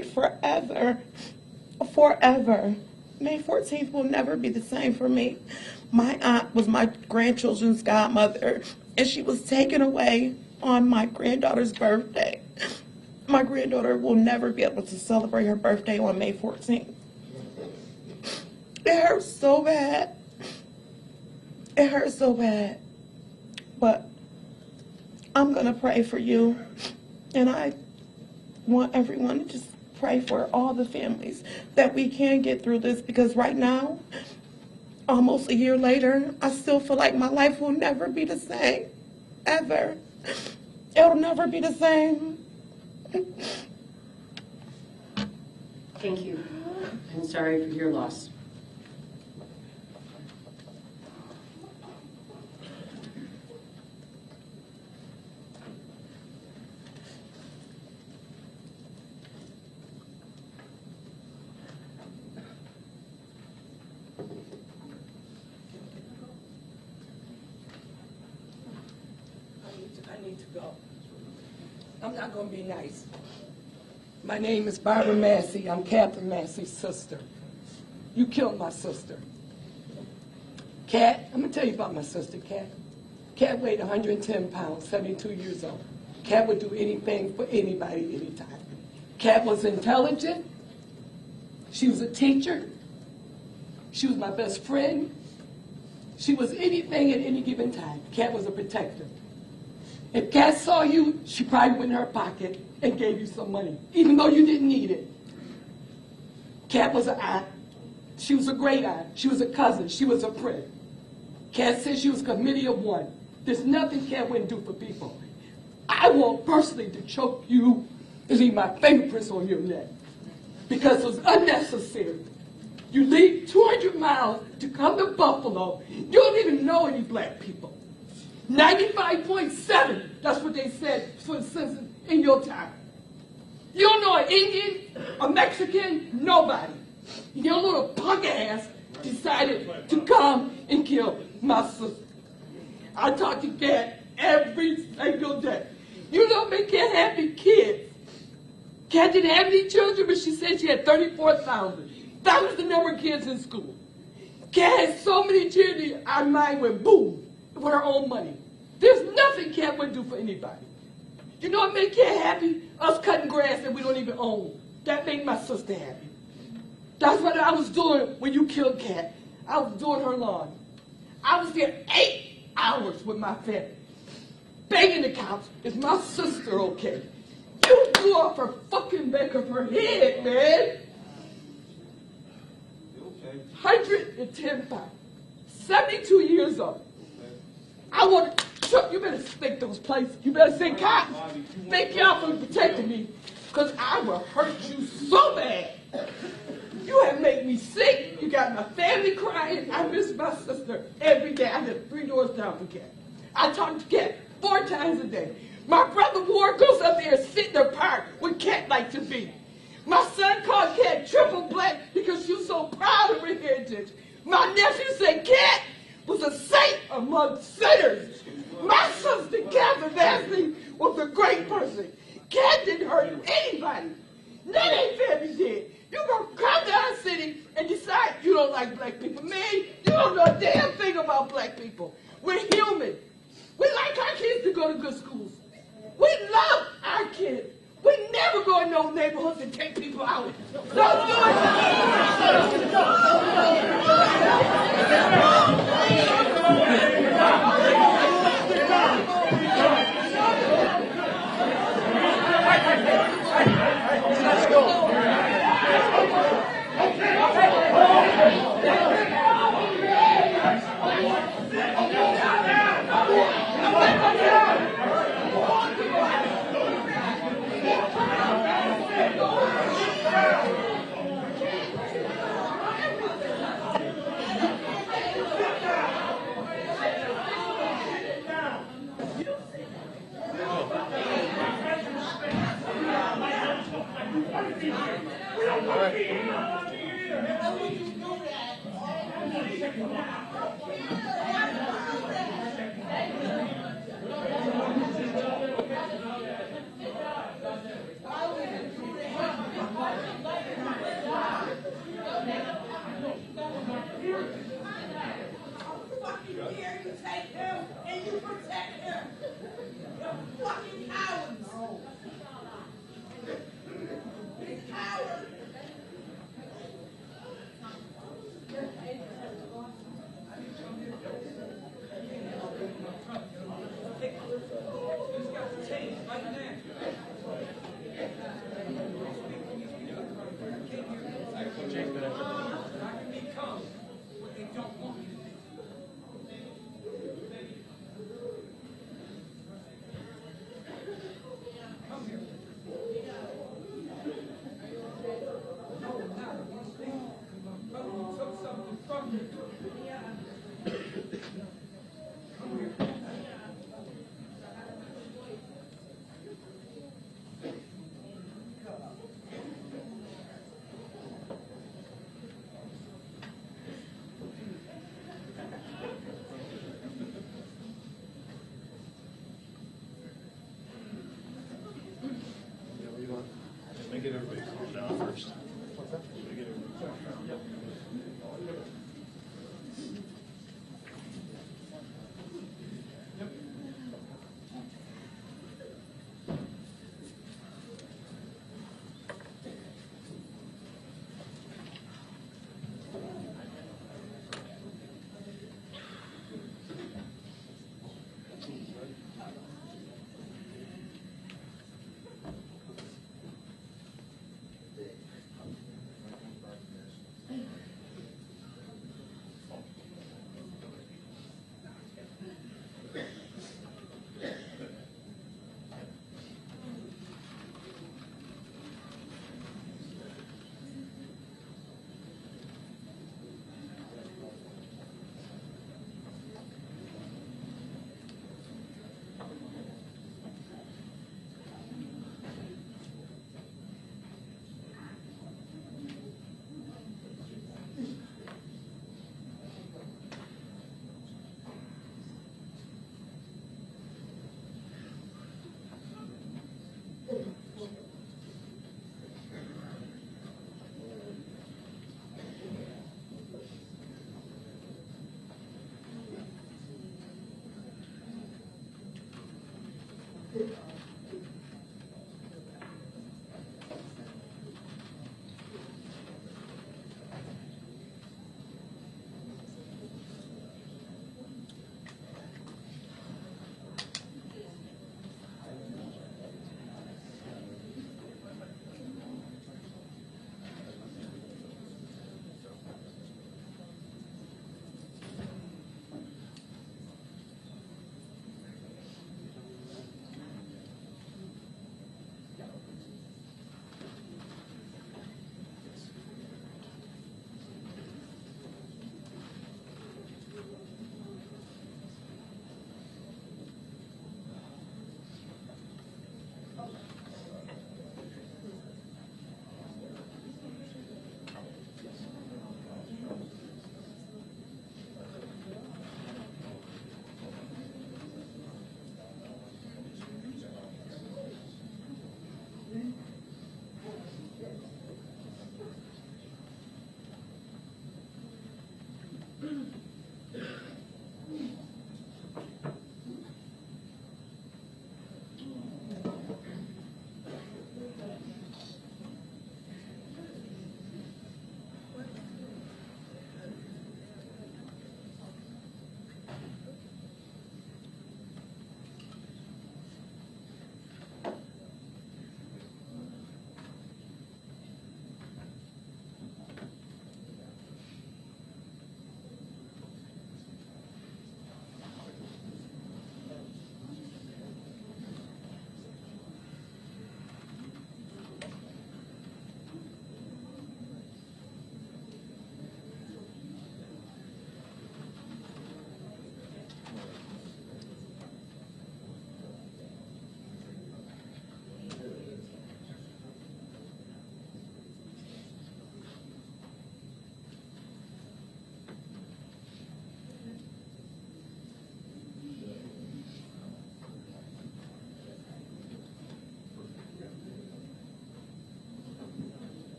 prayed forever, forever. May 14th will never be the same for me. My aunt was my grandchildren's godmother, and she was taken away on my granddaughter's birthday. My granddaughter will never be able to celebrate her birthday on May 14th. It hurts so bad. It hurts so bad. But I'm going to pray for you, and I want everyone to just pray for all the families that we can get through this, because right now, almost a year later, I still feel like my life will never be the same, ever. It'll never be the same. Thank you. I'm sorry for your loss. I need to go. I'm not going to be nice. My name is Barbara Massey. I'm Catherine Massey's sister. You killed my sister. Cat, I'm going to tell you about my sister, Cat. Cat weighed 110 pounds, 72 years old. Cat would do anything for anybody, anytime. Cat was intelligent. She was a teacher. She was my best friend. She was anything at any given time. Cat was a protector. If Cat saw you, she probably went in her pocket and gave you some money, even though you didn't need it. Cat was an aunt. She was a great aunt. She was a cousin. She was a friend. Cat said she was a committee of one. There's nothing Cat wouldn't do for people. I want personally to choke you and leave my fingerprints on your neck, because it was unnecessary. You leave 200 miles to come to Buffalo. You don't even know any black people. 95.7, that's what they said for the census in your time. You don't know an Indian, a Mexican, nobody. Your little punk ass decided to come and kill my sister. I talk to Cat every single day. You don't make Cat happy kids. Cat didn't have any children, but she said she had 34,000. That was the number of kids in school. Cat had so many children, our mind went boom with her own money. There's nothing Cat would do for anybody. You know what made Cat happy? Us cutting grass that we don't even own. That made my sister happy. That's what I was doing when you killed Cat. I was doing her lawn. I was there 8 hours with my family, begging the cops, is my sister okay? You blew off her fucking back of her head, man. 110 pounds, 72 years old. I want to, you better stink those places. You better say, God, thank y'all for protecting me, because I will hurt you so bad. You have made me sick. You got my family crying. I miss my sister every day. I live 3 doors down from Cat. I talk to Cat 4 times a day. My brother Ward goes up there and sit in the park where Cat likes to be. My son called Cat triple black because she was so proud of her heritage. My nephew said Cat was a saint among sinners. My sister, Catherine Massey, was a great person. Cat didn't hurt anybody. None of their family did. You gonna come to our city and decide you don't like black people. Man, you don't know a damn thing about black people. We're human. We like our kids to go to good schools. We love our kids. We never go in those neighborhoods and take people out. Don't do Let's go. Fucking cowards! Cowards! Make it everybody calm down first. Make it everybody.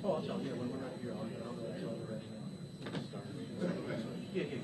Oh, I'll tell you, yeah, when we're not here, I'll tell the resident. Yeah, yeah, yeah.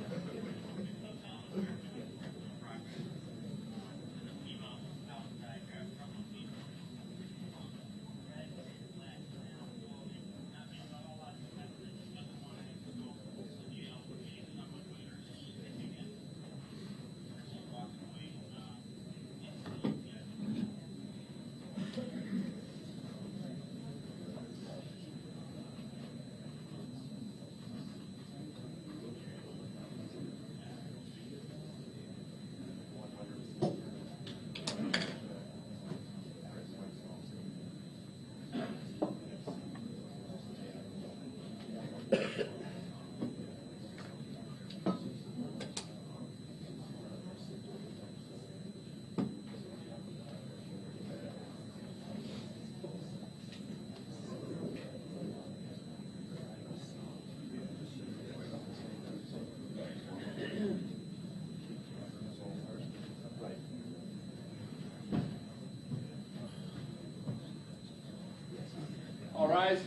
All rise.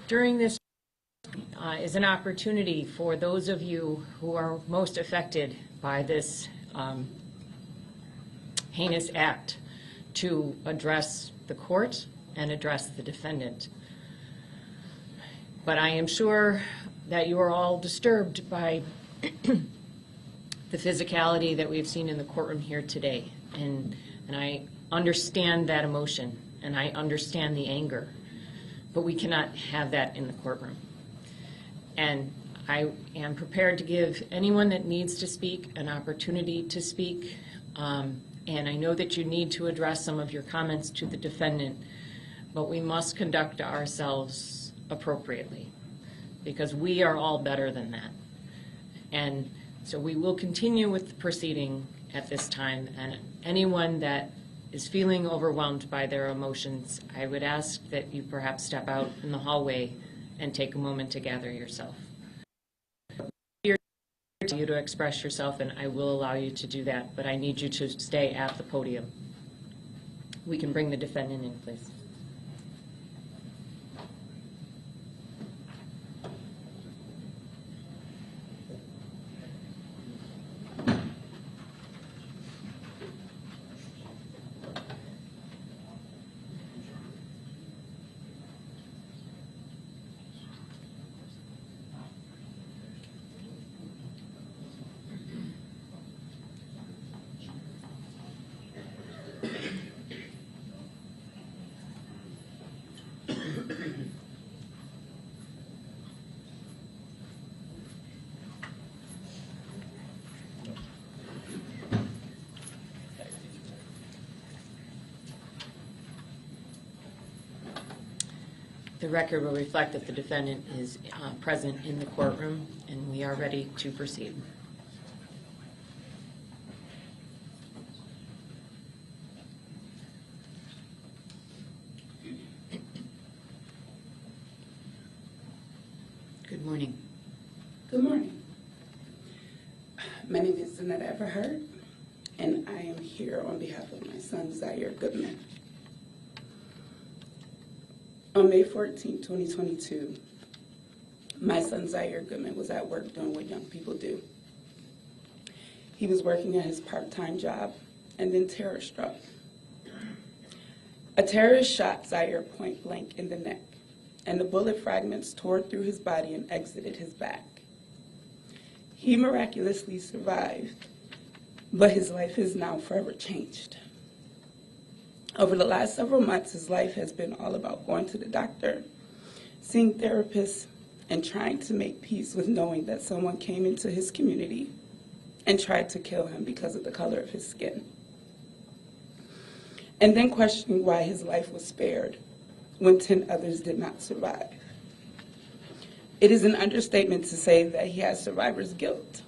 During this is an opportunity for those of you who are most affected by this heinous act to address the court and address the defendant. But I am sure that you are all disturbed by the physicality that we've seen in the courtroom here today. And I understand that emotion, and I understand the anger. But we cannot have that in the courtroom. And I am prepared to give anyone that needs to speak an opportunity to speak. And I know that you need to address some of your comments to the defendant, but we must conduct ourselves appropriately because we are all better than that. And so we will continue with the proceeding at this time. And anyone that is feeling overwhelmed by their emotions, I would ask that you perhaps step out in the hallway and take a moment to gather yourself. To you to express yourself, and I will allow you to do that, but I need you to stay at the podium. We can bring the defendant in, please. The record will reflect that the defendant is present in the courtroom, and we are ready to proceed. Good morning. Good morning. My name is Zanetta Everhart, and I am here on behalf of my son, Zaire Goodman. On May 14, 2022, my son Zaire Goodman was at work doing what young people do. He was working at his part-time job, and then terror struck. A terrorist shot Zaire point blank in the neck, and the bullet fragments tore through his body and exited his back. He miraculously survived, but his life is now forever changed. Over the last several months, his life has been all about going to the doctor, seeing therapists, and trying to make peace with knowing that someone came into his community and tried to kill him because of the color of his skin. And then questioning why his life was spared when 10 others did not survive. It is an understatement to say that he has survivor's guilt.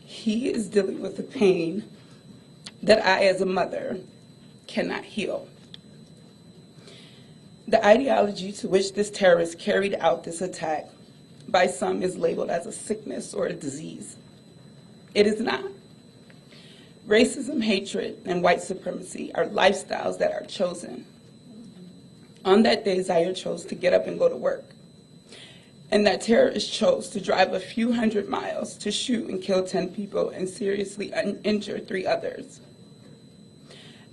He is dealing with the pain that I, as a mother, cannot heal. The ideology to which this terrorist carried out this attack by some is labeled as a sickness or a disease. It is not. Racism, hatred, and white supremacy are lifestyles that are chosen. On that day, Zaire chose to get up and go to work. And that terrorist chose to drive a few hundred miles to shoot and kill 10 people and seriously injure 3 others.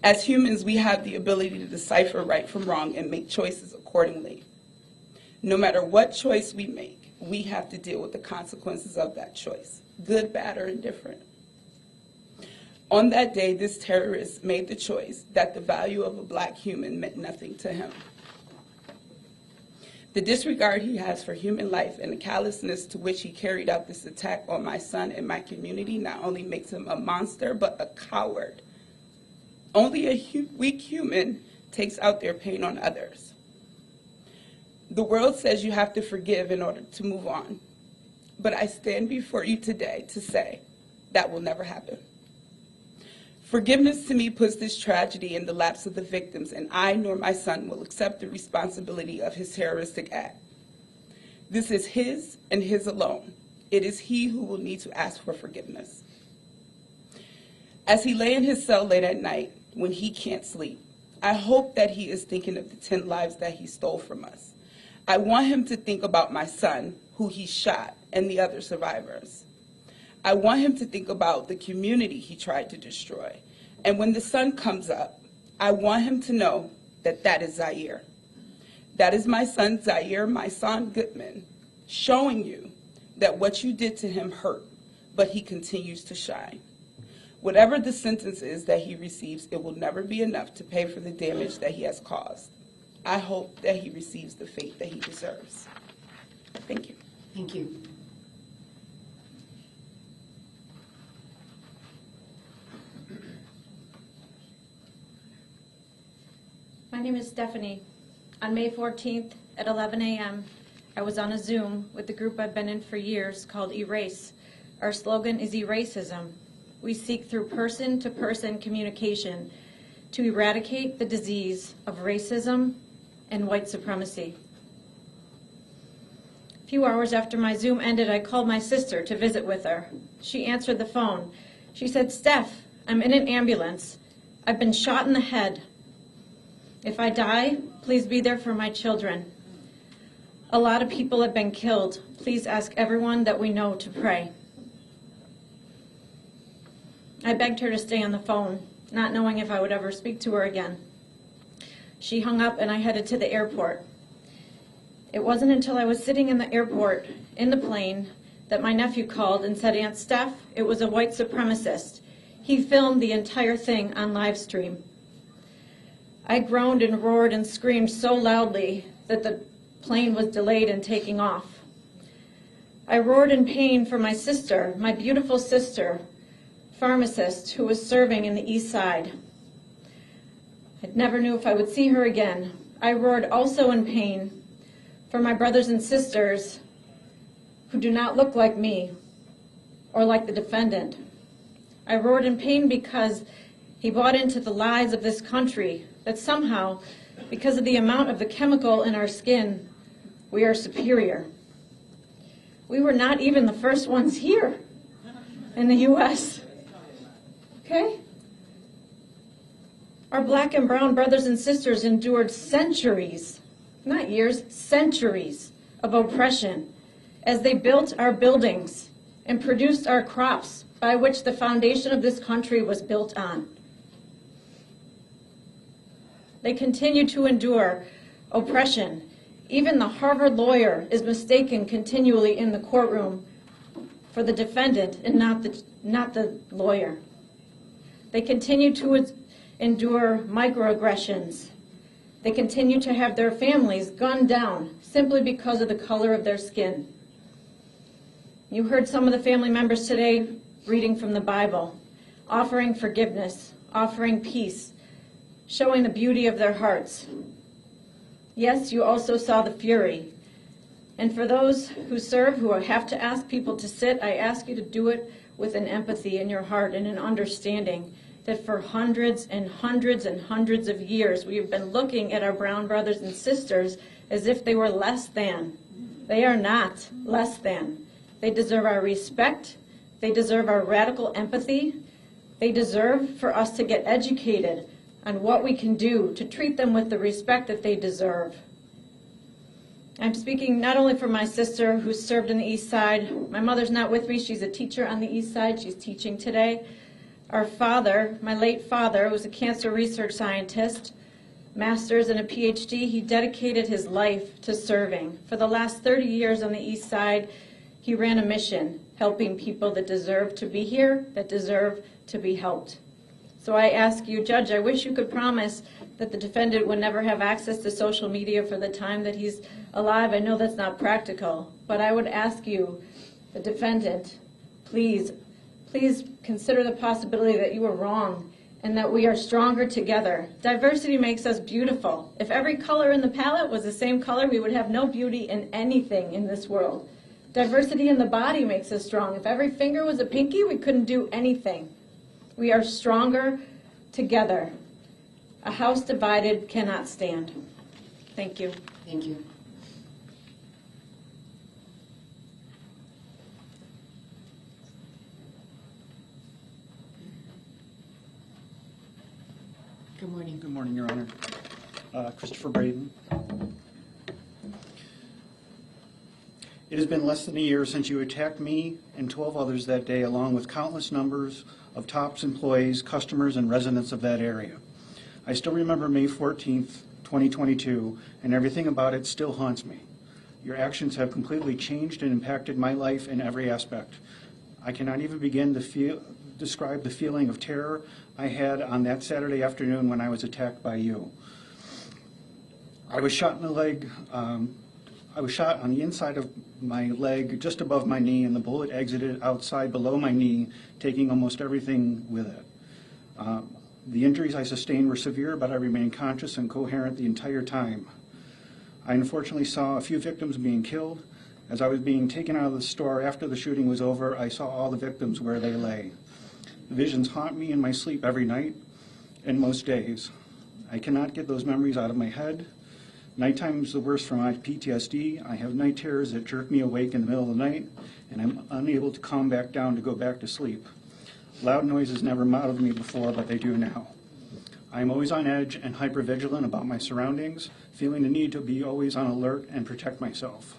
As humans, we have the ability to decipher right from wrong and make choices accordingly. No matter what choice we make, we have to deal with the consequences of that choice, good, bad, or indifferent. On that day, this terrorist made the choice that the value of a black human meant nothing to him. The disregard he has for human life and the callousness to which he carried out this attack on my son and my community not only makes him a monster, but a coward. Only a weak human takes out their pain on others. The world says you have to forgive in order to move on. But I stand before you today to say that will never happen. Forgiveness to me puts this tragedy in the laps of the victims, and I nor my son will accept the responsibility of his terroristic act. This is his and his alone. It is he who will need to ask for forgiveness. As he lay in his cell late at night when he can't sleep, I hope that he is thinking of the 10 lives that he stole from us. I want him to think about my son, who he shot, and the other survivors. I want him to think about the community he tried to destroy. And when the sun comes up, I want him to know that that is Zaire. That is my son Zaire, my son Goodman, showing you that what you did to him hurt, but he continues to shine. Whatever the sentence is that he receives, it will never be enough to pay for the damage that he has caused. I hope that he receives the fate that he deserves. Thank you. Thank you. My name is Stephanie. On May 14th at 11 a.m., I was on a Zoom with the group I've been in for years called Erase. Our slogan is Eracism. We seek through person-to-person communication to eradicate the disease of racism and white supremacy. A few hours after my Zoom ended, I called my sister to visit with her. She answered the phone. She said, "Steph, I'm in an ambulance. I've been shot in the head. If I die, please be there for my children. A lot of people have been killed. Please ask everyone that we know to pray." I begged her to stay on the phone, not knowing if I would ever speak to her again. She hung up and I headed to the airport. It wasn't until I was sitting in the airport, in the plane, that my nephew called and said, "Aunt Steph, it was a white supremacist. He filmed the entire thing on live stream." I groaned and roared and screamed so loudly that the plane was delayed in taking off. I roared in pain for my sister, my beautiful sister, pharmacist, who was serving in the East Side. I never knew if I would see her again. I roared also in pain for my brothers and sisters who do not look like me or like the defendant. I roared in pain because he bought into the lies of this country that somehow, because of the amount of the chemical in our skin, we are superior. We were not even the first ones here in the U.S. Okay? Our black and brown brothers and sisters endured centuries, not years, centuries of oppression as they built our buildings and produced our crops by which the foundation of this country was built on. They continue to endure oppression. Even the Harvard lawyer is mistaken continually in the courtroom for the defendant and not the lawyer. They continue to endure microaggressions. They continue to have their families gunned down simply because of the color of their skin. You heard some of the family members today reading from the Bible, offering forgiveness, offering peace, showing the beauty of their hearts. Yes, you also saw the fury. And for those who serve, who have to ask people to sit, I ask you to do it with an empathy in your heart and an understanding, that for hundreds and hundreds and hundreds of years we have been looking at our brown brothers and sisters as if they were less than. They are not less than. They deserve our respect. They deserve our radical empathy. They deserve for us to get educated on what we can do to treat them with the respect that they deserve. I'm speaking not only for my sister who served in the East Side. My mother's not with me. She's a teacher on the East Side. She's teaching today. Our father, my late father, was a cancer research scientist, master's and a PhD. He dedicated his life to serving. For the last 30 years on the East Side, he ran a mission, helping people that deserve to be here, that deserve to be helped. So I ask you, Judge, I wish you could promise that the defendant would never have access to social media for the time that he's alive. I know that's not practical, but I would ask you, the defendant, please consider the possibility that you were wrong and that we are stronger together. Diversity makes us beautiful. If every color in the palette was the same color, we would have no beauty in anything in this world. Diversity in the body makes us strong. If every finger was a pinky, we couldn't do anything. We are stronger together. A house divided cannot stand. Thank you. Thank you. Good morning. Good morning, Your Honor. Christopher Braden. It has been less than a year since you attacked me and 12 others that day, along with countless numbers of TOPS employees, customers, and residents of that area. I still remember May 14th, 2022, and everything about it still haunts me. Your actions have completely changed and impacted my life in every aspect. I cannot even begin to describe the feeling of terror I had on that Saturday afternoon when I was attacked by you. I was shot in the leg. I was shot on the inside of my leg, just above my knee, and the bullet exited outside below my knee, taking almost everything with it. The injuries I sustained were severe, but I remained conscious and coherent the entire time. I unfortunately saw a few victims being killed. As I was being taken out of the store after the shooting was over, I saw all the victims where they lay. The visions haunt me in my sleep every night and most days. I cannot get those memories out of my head. Nighttime is the worst for my PTSD. I have night terrors that jerk me awake in the middle of the night, and I'm unable to calm back down to go back to sleep. Loud noises never bothered me before, but they do now. I am always on edge and hypervigilant about my surroundings, feeling the need to be always on alert and protect myself.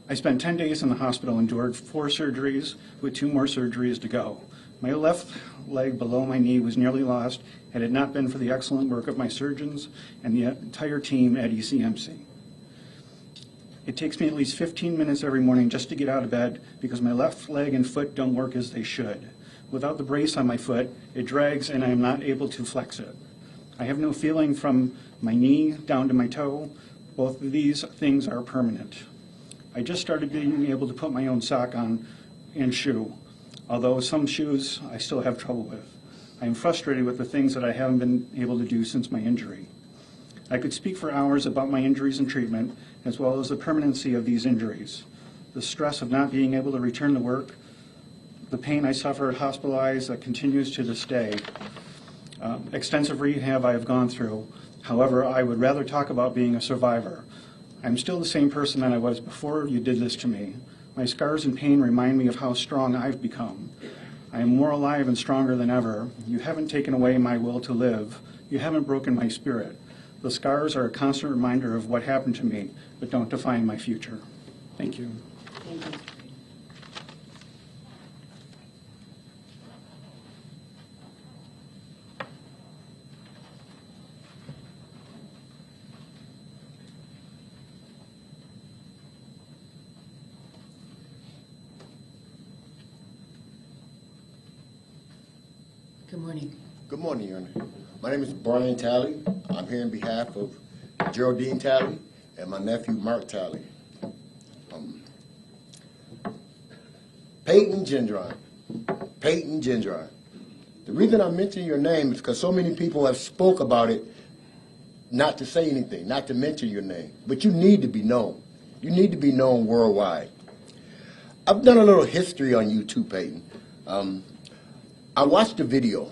I spent 10 days in the hospital, endured 4 surgeries with 2 more surgeries to go. My left leg below my knee was nearly lost had it not been for the excellent work of my surgeons and the entire team at ECMC. It takes me at least 15 minutes every morning just to get out of bed because my left leg and foot don't work as they should. Without the brace on my foot, it drags and I am not able to flex it. I have no feeling from my knee down to my toe. Both of these things are permanent. I just started being able to put my own sock on and shoe, although some shoes I still have trouble with. I am frustrated with the things that I haven't been able to do since my injury. I could speak for hours about my injuries and treatment, as well as the permanency of these injuries, the stress of not being able to return to work, the pain I suffered hospitalized that continues to this day, extensive rehab I have gone through. However, I would rather talk about being a survivor. I'm still the same person that I was before you did this to me. My scars and pain remind me of how strong I've become. I am more alive and stronger than ever. You haven't taken away my will to live. You haven't broken my spirit. The scars are a constant reminder of what happened to me, but don't define my future. Thank you. Thank you. Good morning. Good morning, Your Honor. My name is Brian Talley. I'm here on behalf of Geraldine Talley and my nephew, Mark Talley. Payton Gendron. Payton Gendron. The reason I mention your name is because so many people have spoke about it, not to say anything, not to mention your name. But you need to be known. You need to be known worldwide. I've done a little history on you too, Payton. I watched the video,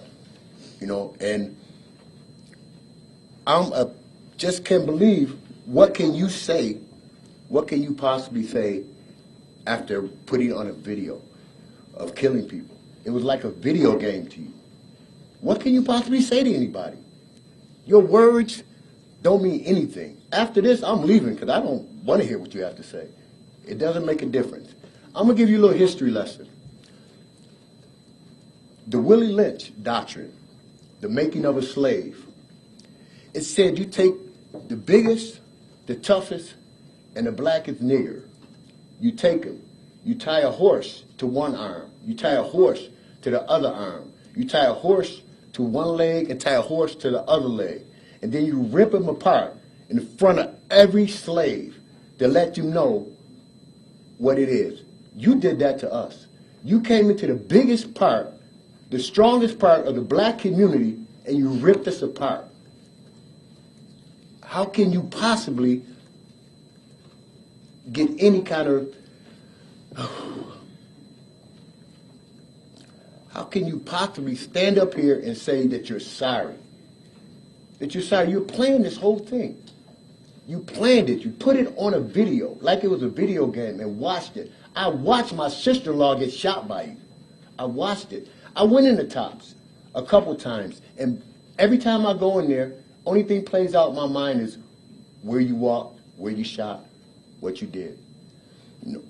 you know, and just can't believe, what can you say, what can you possibly say after putting on a video of killing people? It was like a video game to you. What can you possibly say to anybody? Your words don't mean anything. After this, I'm leaving because I don't want to hear what you have to say. It doesn't make a difference. I'm going to give you a little history lesson. The Willie Lynch doctrine, the making of a slave, it said you take the biggest, the toughest, and the blackest nigger. You take him. You tie a horse to one arm. You tie a horse to the other arm. You tie a horse to one leg and tie a horse to the other leg. And then you rip them apart in front of every slave to let you know what it is. You did that to us. You came into the biggest part, the strongest part of the black community, and you ripped us apart. How can you possibly get any kind of... How can you possibly stand up here and say that you're sorry? That you're sorry. You're playing this whole thing. You planned it. You put it on a video like it was a video game and watched it. I watched my sister-in-law get shot by you. I watched it. I went in the Tops a couple times, and every time I go in there, only thing plays out in my mind is where you walked, where you shot, what you did. You know,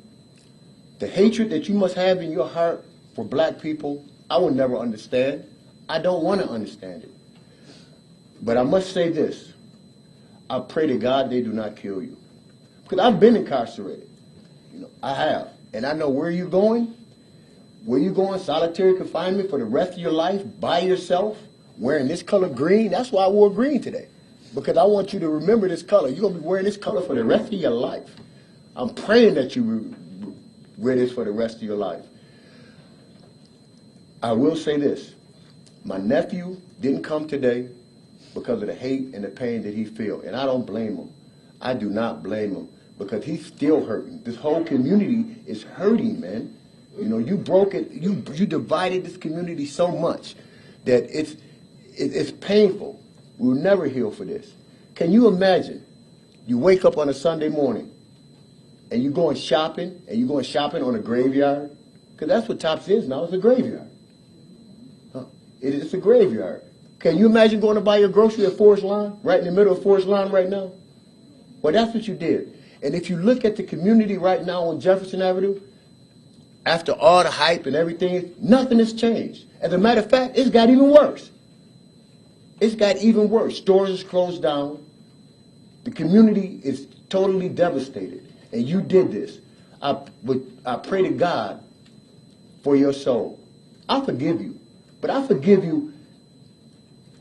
the hatred that you must have in your heart for black people, I will never understand. I don't want to understand it. But I must say this. I pray to God they do not kill you. Because I've been incarcerated. You know, I have. And I know where you're going. Where you're going, solitary confinement for the rest of your life, by yourself, wearing this color green. That's why I wore green today. Because I want you to remember this color. You're going to be wearing this color for the rest of your life. I'm praying that you wear this for the rest of your life. I will say this. My nephew didn't come today because of the hate and the pain that he feels. And I don't blame him. I do not blame him because he's still hurting. This whole community is hurting, man. You know, you broke it. You divided this community so much that it's painful. We'll never heal for this. Can you imagine? You wake up on a Sunday morning and you're going shopping, and you're going shopping on a graveyard? Because that's what Tops is now. It's a graveyard. It's a graveyard. Can you imagine going to buy your grocery at Forest Lawn, right in the middle of Forest Lawn right now? Well, that's what you did. And if you look at the community right now on Jefferson Avenue, after all the hype and everything, nothing has changed. As a matter of fact, it's got even worse. It's got even worse. Stores is closed down. The community is totally devastated. And you did this. I pray to God for your soul. I forgive you. But I forgive you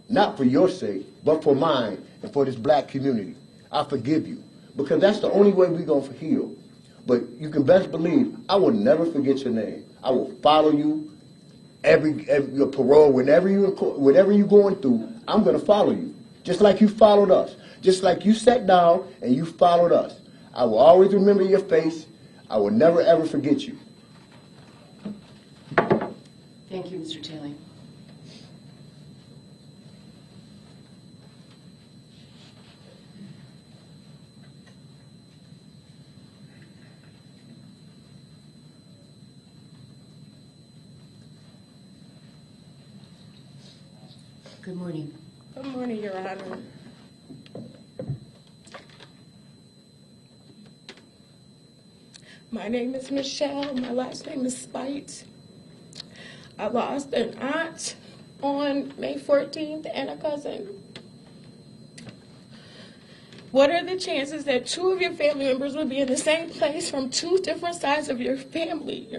not for your sake, but for mine and for this black community. I forgive you. Because that's the only way we're going to heal. But you can best believe I will never forget your name. I will follow you every your parole, whatever you're going through, I'm going to follow you. Just like you followed us. Just like you sat down and you followed us. I will always remember your face. I will never, ever forget you. Thank you, Mr. Taylor. Good morning. Good morning, Your Honor. My name is Michelle. My last name is Spite. I lost an aunt on May 14th and a cousin. What are the chances that two of your family members would be in the same place from two different sides of your family?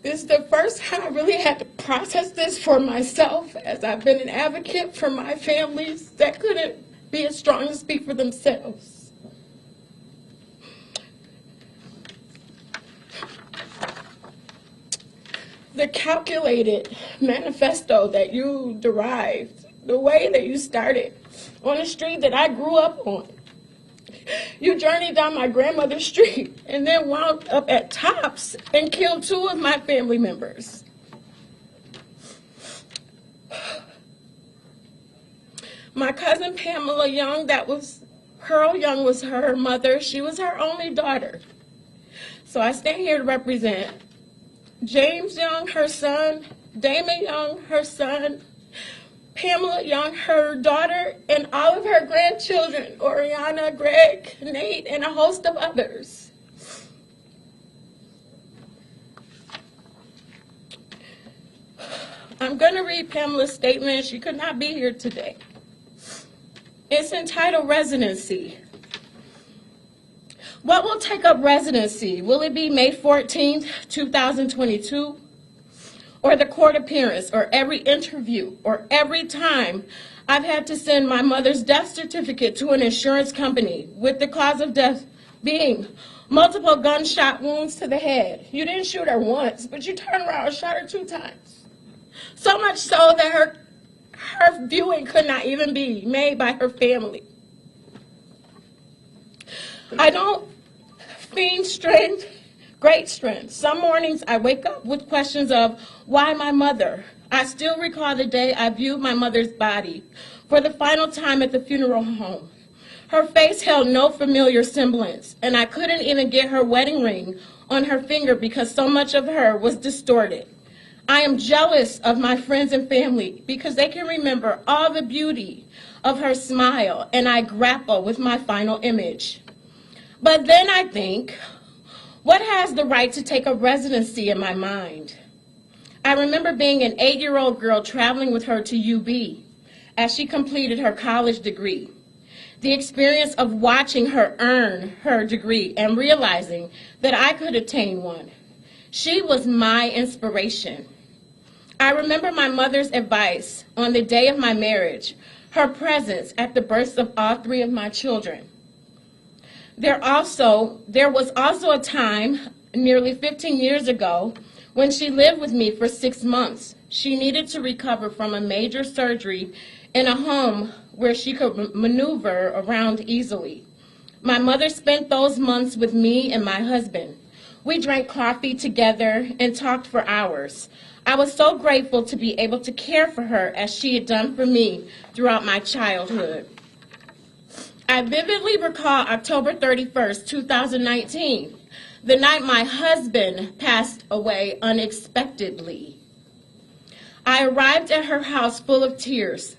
This is the first time I really had to process this for myself, as I've been an advocate for my families that couldn't be as strong to speak for themselves. The calculated manifesto that you derived, the way that you started on a street that I grew up on, You journeyed down my grandmother's street and then wound up at Tops and killed 2 of my family members. My cousin Pamela Young, Pearl Young was her mother. She was her only daughter. So I stand here to represent James Young, her son, Damon Young, her son, Pamela Young, her daughter, and all of her grandchildren, Oriana, Greg, Nate, and a host of others. I'm going to read Pamela's statement. She could not be here today. It's entitled Residency. What will take up residency? Will it be May 14th, 2022? Or the court appearance, or every interview, or every time I've had to send my mother's death certificate to an insurance company with the cause of death being multiple gunshot wounds to the head? You didn't shoot her once, but you turned around and shot her 2 times. So much so that her viewing could not even be made by her family. I don't feign strength, great strength. Some mornings I wake up with questions of why my mother. I still recall the day I viewed my mother's body for the final time at the funeral home. Her face held no familiar semblance, and I couldn't even get her wedding ring on her finger because so much of her was distorted. I am jealous of my friends and family because they can remember all the beauty of her smile, and I grapple with my final image. But then I think, what has the right to take a residency in my mind? I remember being an 8-year-old girl traveling with her to UB as she completed her college degree. The experience of watching her earn her degree and realizing that I could attain one. She was my inspiration. I remember my mother's advice on the day of my marriage, her presence at the births of all 3 of my children. There was also a time, nearly 15 years ago, when she lived with me for 6 months. She needed to recover from a major surgery in a home where she could maneuver around easily. My mother spent those months with me and my husband. We drank coffee together and talked for hours. I was so grateful to be able to care for her as she had done for me throughout my childhood. I vividly recall October 31st, 2019, the night my husband passed away unexpectedly. I arrived at her house full of tears.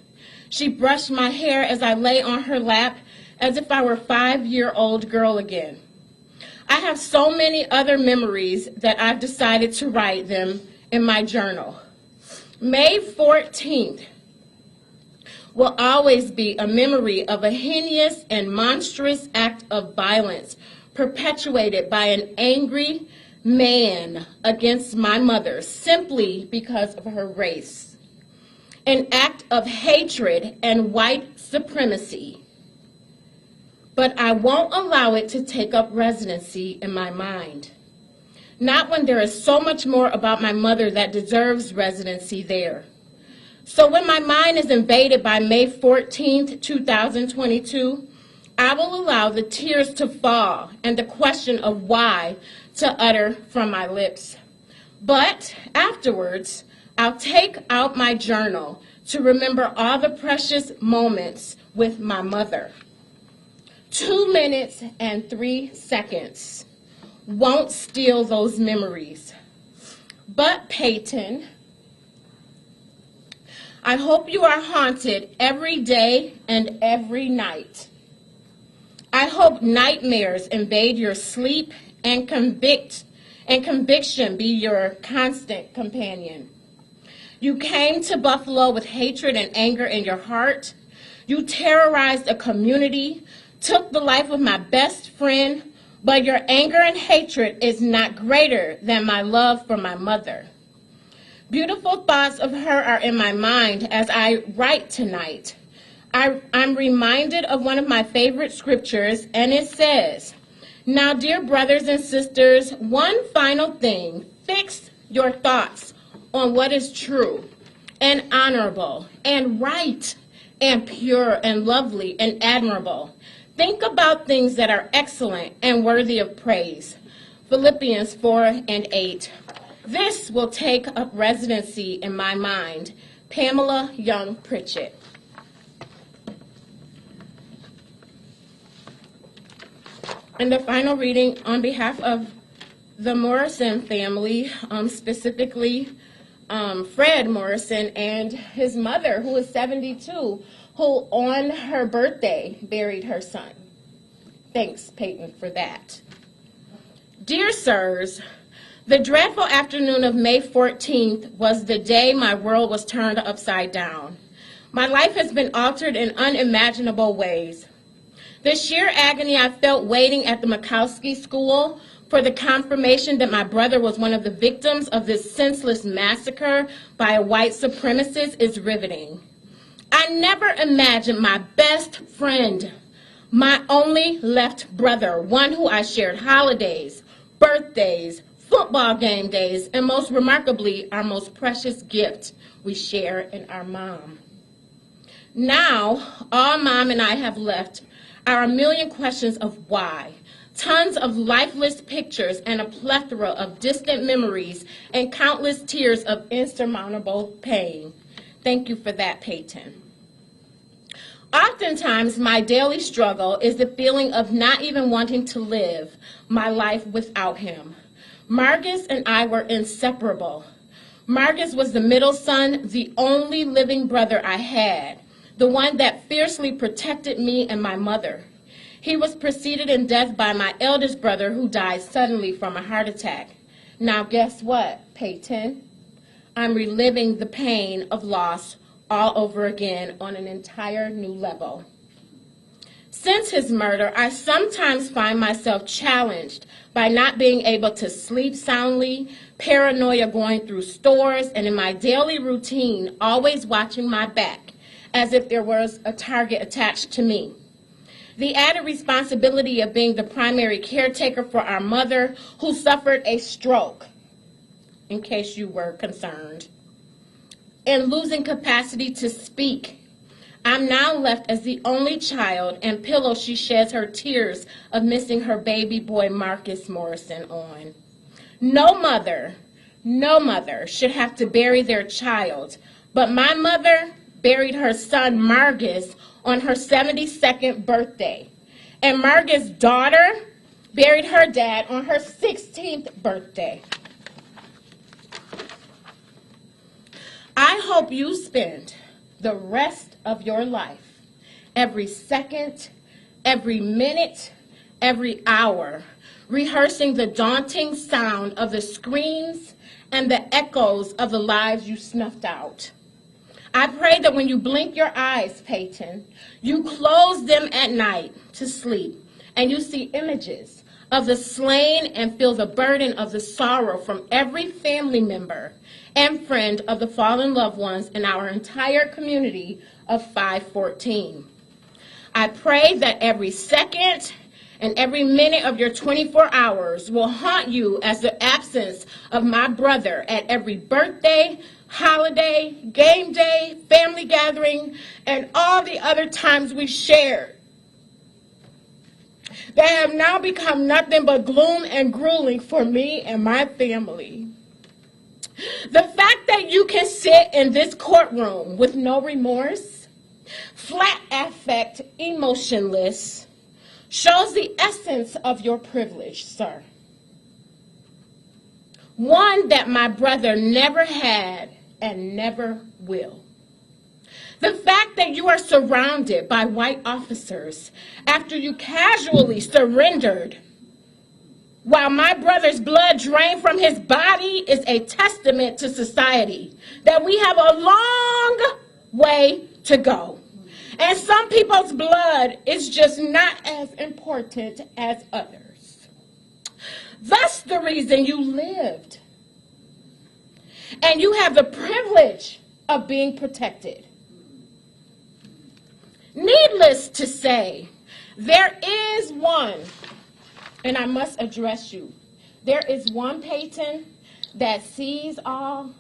She brushed my hair as I lay on her lap as if I were a 5-year-old girl again. I have so many other memories that I've decided to write them in my journal. May 14th will always be a memory of a heinous and monstrous act of violence perpetuated by an angry man against my mother simply because of her race. An act of hatred and white supremacy. But I won't allow it to take up residency in my mind. Not when there is so much more about my mother that deserves residency there. So when my mind is invaded by May 14th, 2022, I will allow the tears to fall and the question of why to utter from my lips. But afterwards, I'll take out my journal to remember all the precious moments with my mother. 2 minutes and 3 seconds won't steal those memories. But Payton, I hope you are haunted every day and every night. I hope nightmares invade your sleep and conviction be your constant companion. You came to Buffalo with hatred and anger in your heart. You terrorized a community, took the life of my best friend, but your anger and hatred is not greater than my love for my mother. Beautiful thoughts of her are in my mind as I write tonight. I'm reminded of one of my favorite scriptures, and it says, "Now, dear brothers and sisters, one final thing, fix your thoughts on what is true and honorable and right and pure and lovely and admirable. Think about things that are excellent and worthy of praise. Philippians 4:8. This will take up residency in my mind. Pamela Young Pritchett. And the final reading on behalf of the Morrison family, specifically Fred Morrison and his mother, who is 72, who on her birthday buried her son. Thanks, Payton, for that. Dear sirs, the dreadful afternoon of May 14th was the day my world was turned upside down. My life has been altered in unimaginable ways. The sheer agony I felt waiting at the Mikowski School for the confirmation that my brother was one of the victims of this senseless massacre by a white supremacist is riveting. I never imagined my best friend, my only left brother, one who I shared holidays, birthdays, football game days, and most remarkably, our most precious gift we share in our mom. Now, all Mom and I have left are a million questions of why, tons of lifeless pictures and a plethora of distant memories and countless tears of insurmountable pain. Thank you for that, Payton. Oftentimes, my daily struggle is the feeling of not even wanting to live my life without him. Margus and I were inseparable. Margus was the middle son, the only living brother I had, the one that fiercely protected me and my mother. He was preceded in death by my eldest brother, who died suddenly from a heart attack. Now guess what, Payton? I'm reliving the pain of loss all over again on an entire new level. Since his murder, I sometimes find myself challenged by not being able to sleep soundly, paranoia going through stores, and in my daily routine, always watching my back as if there was a target attached to me. The added responsibility of being the primary caretaker for our mother, who suffered a stroke, in case you were concerned, and losing capacity to speak. I'm now left as the only child and pillow she sheds her tears of missing her baby boy Marcus Morrison on. No mother should have to bury their child, but my mother buried her son Margus on her 72nd birthday, and Margus' daughter buried her dad on her 16th birthday. I hope you spend the rest of your life, every second, every minute, every hour, rehearsing the daunting sound of the screams and the echoes of the lives you snuffed out. I pray that when you blink your eyes, Payton, you close them at night to sleep, and you see images of the slain and feel the burden of the sorrow from every family member and friend of the fallen loved ones in our entire community of 514. I pray that every second and every minute of your 24 hours will haunt you as the absence of my brother at every birthday, holiday, game day, family gathering, and all the other times we shared that have now become nothing but gloom and grueling for me and my family. The fact that you can sit in this courtroom with no remorse, flat affect, emotionless, shows the essence of your privilege, sir. One that my brother never had and never will. The fact that you are surrounded by white officers after you casually surrendered while my brother's blood drained from his body is a testament to society that we have a long way to go. And some people's blood is just not as important as others. That's the reason you lived. And you have the privilege of being protected. Needless to say, there is one, and I must address you. There is one Payton that sees all,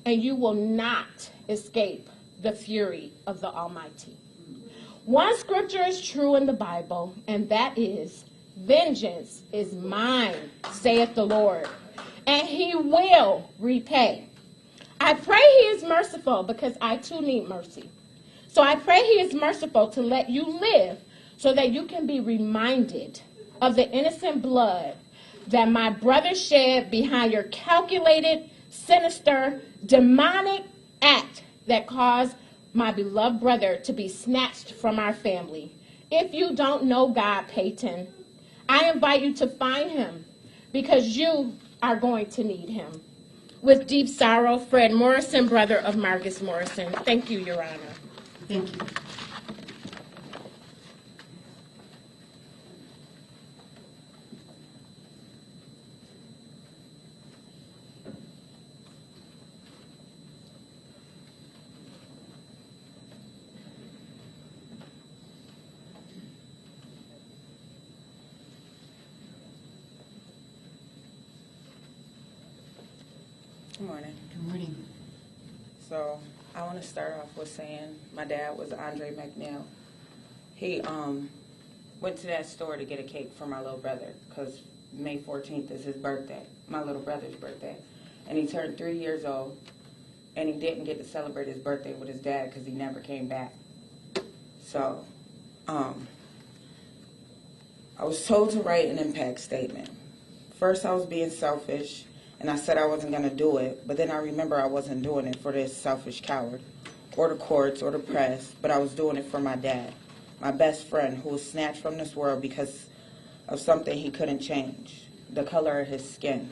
and you will not escape the fury of the Almighty. One scripture is true in the Bible, and that is, vengeance is mine, saith the Lord, and he will repay. I pray he is merciful because I too need mercy. So I pray he is merciful to let you live so that you can be reminded of the innocent blood that my brother shed behind your calculated, sinister, demonic act that caused my beloved brother to be snatched from our family. If you don't know God, Payton, I invite you to find him because you are going to need him. With deep sorrow, Fred Morrison, brother of Marcus Morrison. Thank you, Your Honor. Thank you. Good morning. Good morning. So I want to start off with saying my dad was Andre McNeil. He went to that store to get a cake for my little brother because May 14th is his birthday, my little brother's birthday. And he turned 3 years old, and he didn't get to celebrate his birthday with his dad because he never came back. So I was told to write an impact statement. First, I was being selfish, and I said I wasn't going to do it, but then I remember I wasn't doing it for this selfish coward or the courts or the press, but I was doing it for my dad, my best friend who was snatched from this world because of something he couldn't change, the color of his skin.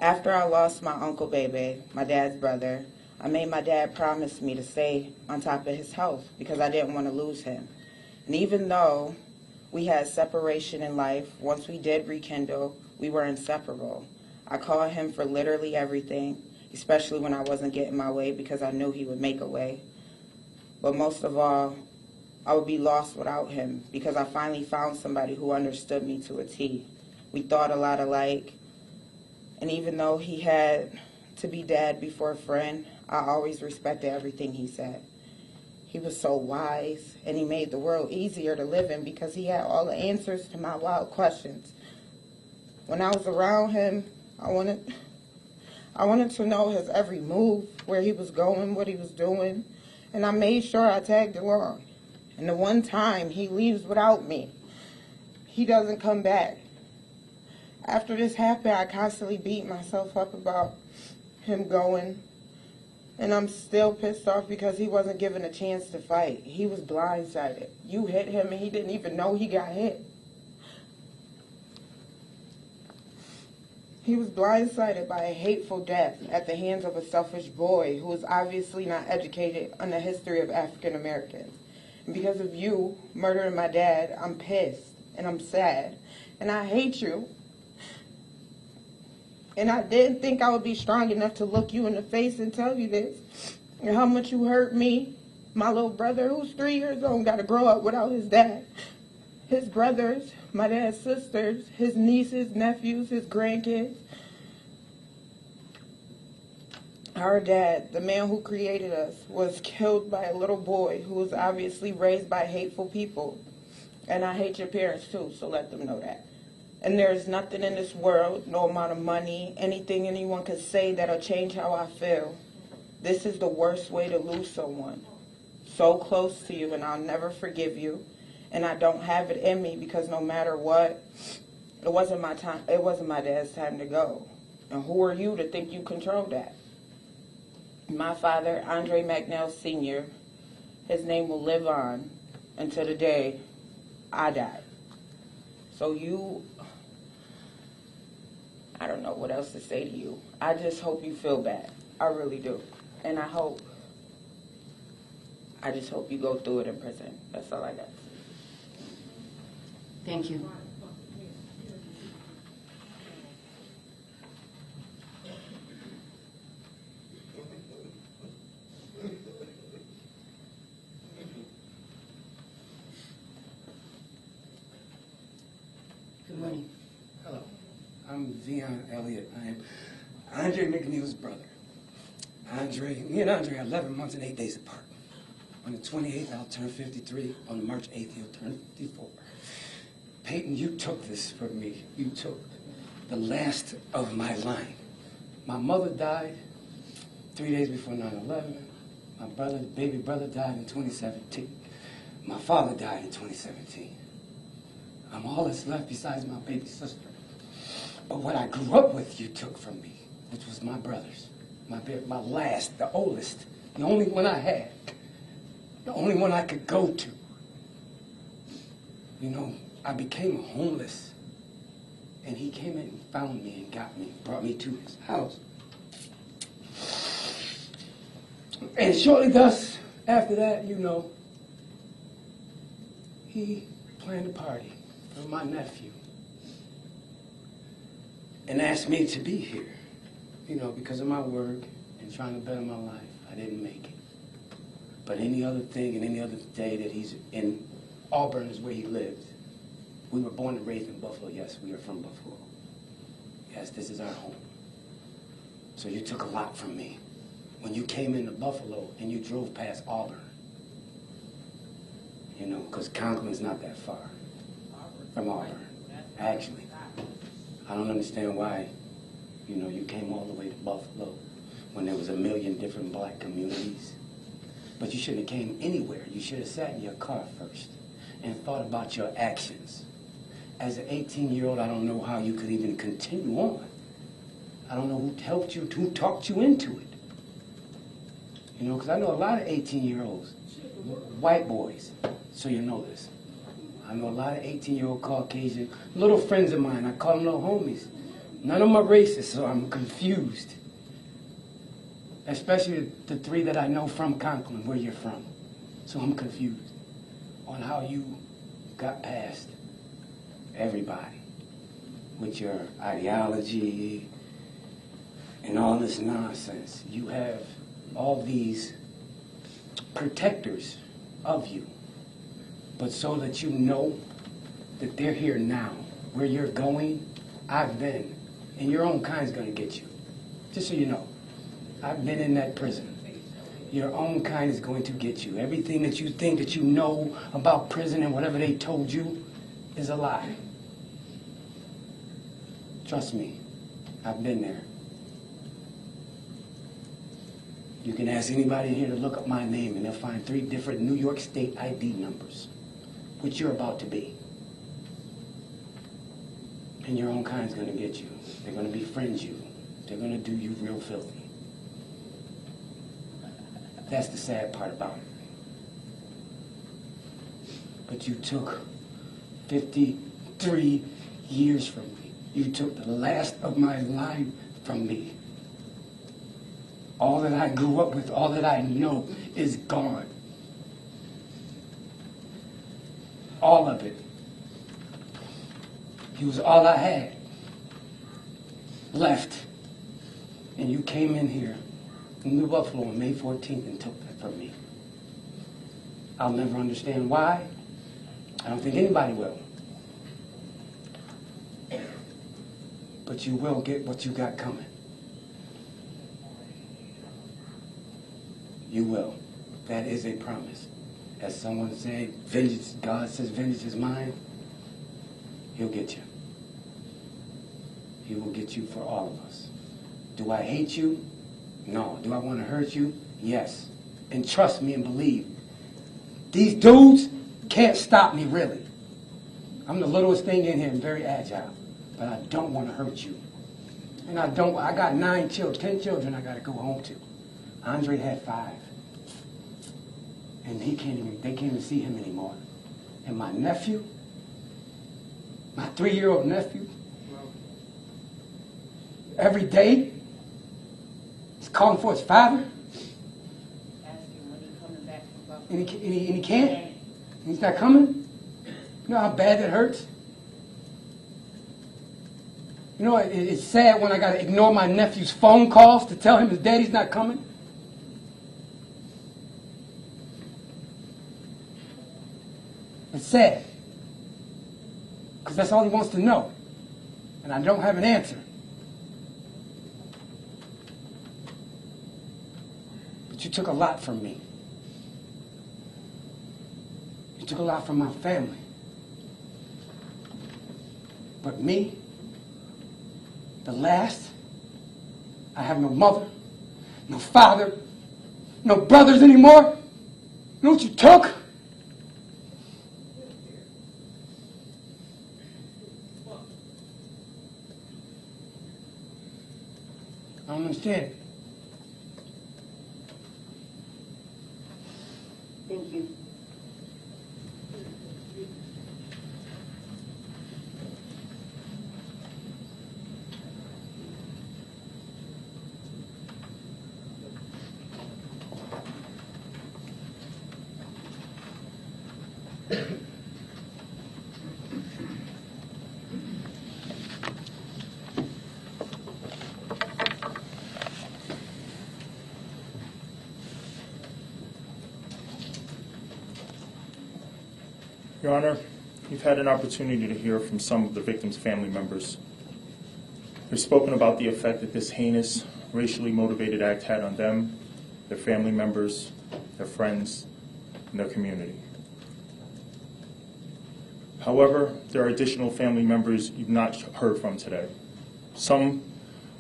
After I lost my Uncle Bebe, my dad's brother, I made my dad promise me to stay on top of his health because I didn't want to lose him. And even though we had separation in life, once we did rekindle, we were inseparable. I called him for literally everything, especially when I wasn't getting my way because I knew he would make a way. But most of all, I would be lost without him because I finally found somebody who understood me to a T. We thought a lot alike, and even though he had to be dad before friend, I always respected everything he said. He was so wise, and he made the world easier to live in because he had all the answers to my wild questions. When I was around him, I wanted to know his every move, where he was going, what he was doing, and I made sure I tagged along. And the one time he leaves without me, he doesn't come back. After this happened, I constantly beat myself up about him going, and I'm still pissed off because he wasn't given a chance to fight. He was blindsided. You hit him and he didn't even know he got hit. He was blindsided by a hateful death at the hands of a selfish boy who was obviously not educated on the history of African Americans. And because of you murdering my dad, I'm pissed and I'm sad and I hate you. And I didn't think I would be strong enough to look you in the face and tell you this. And how much you hurt me, my little brother who's 3 years old, got to grow up without his dad. His brothers, my dad's sisters, his nieces, nephews, his grandkids. Our dad, the man who created us, was killed by a little boy who was obviously raised by hateful people. And I hate your parents too, so let them know that. And there's nothing in this world, no amount of money, anything anyone could say that'll change how I feel. This is the worst way to lose someone. So close to you, and I'll never forgive you. And I don't have it in me because no matter what, it wasn't my time. It wasn't my dad's time to go. And who are you to think you control that? My father, Andre McNeil Sr., his name will live on until the day I die. So I don't know what else to say to you. I just hope you feel bad. I really do. And I just hope you go through it in prison. That's all I got. Thank you. Good morning. Hello, I'm Vion Elliott. I am Andre McNeil's brother. Me and Andre are 11 months and 8 days apart. On the 28th, I'll turn 53. On the March 8th, he'll turn 54. Payton, you took this from me. You took the last of my line. My mother died 3 days before 9/11. My brother, baby brother, died in 2017. My father died in 2017. I'm all that's left besides my baby sister. But what I grew up with, you took from me, which was my brothers. My last, the oldest, the only one I had, the only one I could go to. You know, I became homeless, and he came in and found me and got me, brought me to his house. And shortly thus, after that, you know, he planned a party for my nephew and asked me to be here. You know, because of my work and trying to better my life, I didn't make it. But any other thing and any other day that he's in Auburn is where he lived. We were born and raised in Buffalo. Yes, we are from Buffalo. Yes, this is our home. So you took a lot from me. When you came into Buffalo and you drove past Auburn, you know, because Conklin's not that far from Auburn, actually. I don't understand why, you know, you came all the way to Buffalo when there was a million different black communities. But you shouldn't have came anywhere. You should have sat in your car first and thought about your actions. As an 18-year-old, I don't know how you could even continue on. I don't know who helped you, who talked you into it. You know, because I know a lot of 18-year-olds, white boys, so you know this. I know a lot of 18-year-old Caucasian, little friends of mine, I call them little homies. None of them are racist, so I'm confused. Especially the three that I know from Conklin, where you're from. So I'm confused on how you got past everybody with your ideology and all this nonsense. You have all these protectors of you, but so that you know that they're here now. Where you're going, I've been, and your own kind's gonna get you. Just so you know, I've been in that prison. Your own kind is going to get you. Everything that you think that you know about prison and whatever they told you is a lie. Trust me, I've been there. You can ask anybody here to look up my name and they'll find 3 different New York State ID numbers, which you're about to be. And your own kind's gonna get you. They're gonna befriend you. They're gonna do you real filthy. That's the sad part about it. But you took 53 years from me. You took the last of my life from me. All that I grew up with, all that I know is gone. All of it. He was all I had left. And you came in here in New Buffalo on May 14th and took that from me. I'll never understand why. I don't think anybody will. But you will get what you got coming. You will. That is a promise. As someone said, vengeance, God says vengeance is mine. He'll get you. He will get you for all of us. Do I hate you? No. Do I want to hurt you? Yes. And trust me and believe. These dudes can't stop me, really. I'm the littlest thing in here and very agile. But I don't want to hurt you. And I got 9 children, 10 children I got to go home to. Andre had 5. And they can't even see him anymore. And my nephew, my 3-year-old nephew, every day, he's calling for his father. And he can't? And he's not coming? You know how bad that hurts? You know, it's sad when I got to ignore my nephew's phone calls to tell him his daddy's not coming. It's sad. Because that's all he wants to know. And I don't have an answer. But you took a lot from me. He took a lot from my family. But me, the last, I have no mother, no father, no brothers anymore. You know what you took? I don't understand. Thank you. Your Honor, you've had an opportunity to hear from some of the victims' family members. They've spoken about the effect that this heinous, racially motivated act had on them, their family members, their friends, and their community. However, there are additional family members you've not heard from today. Some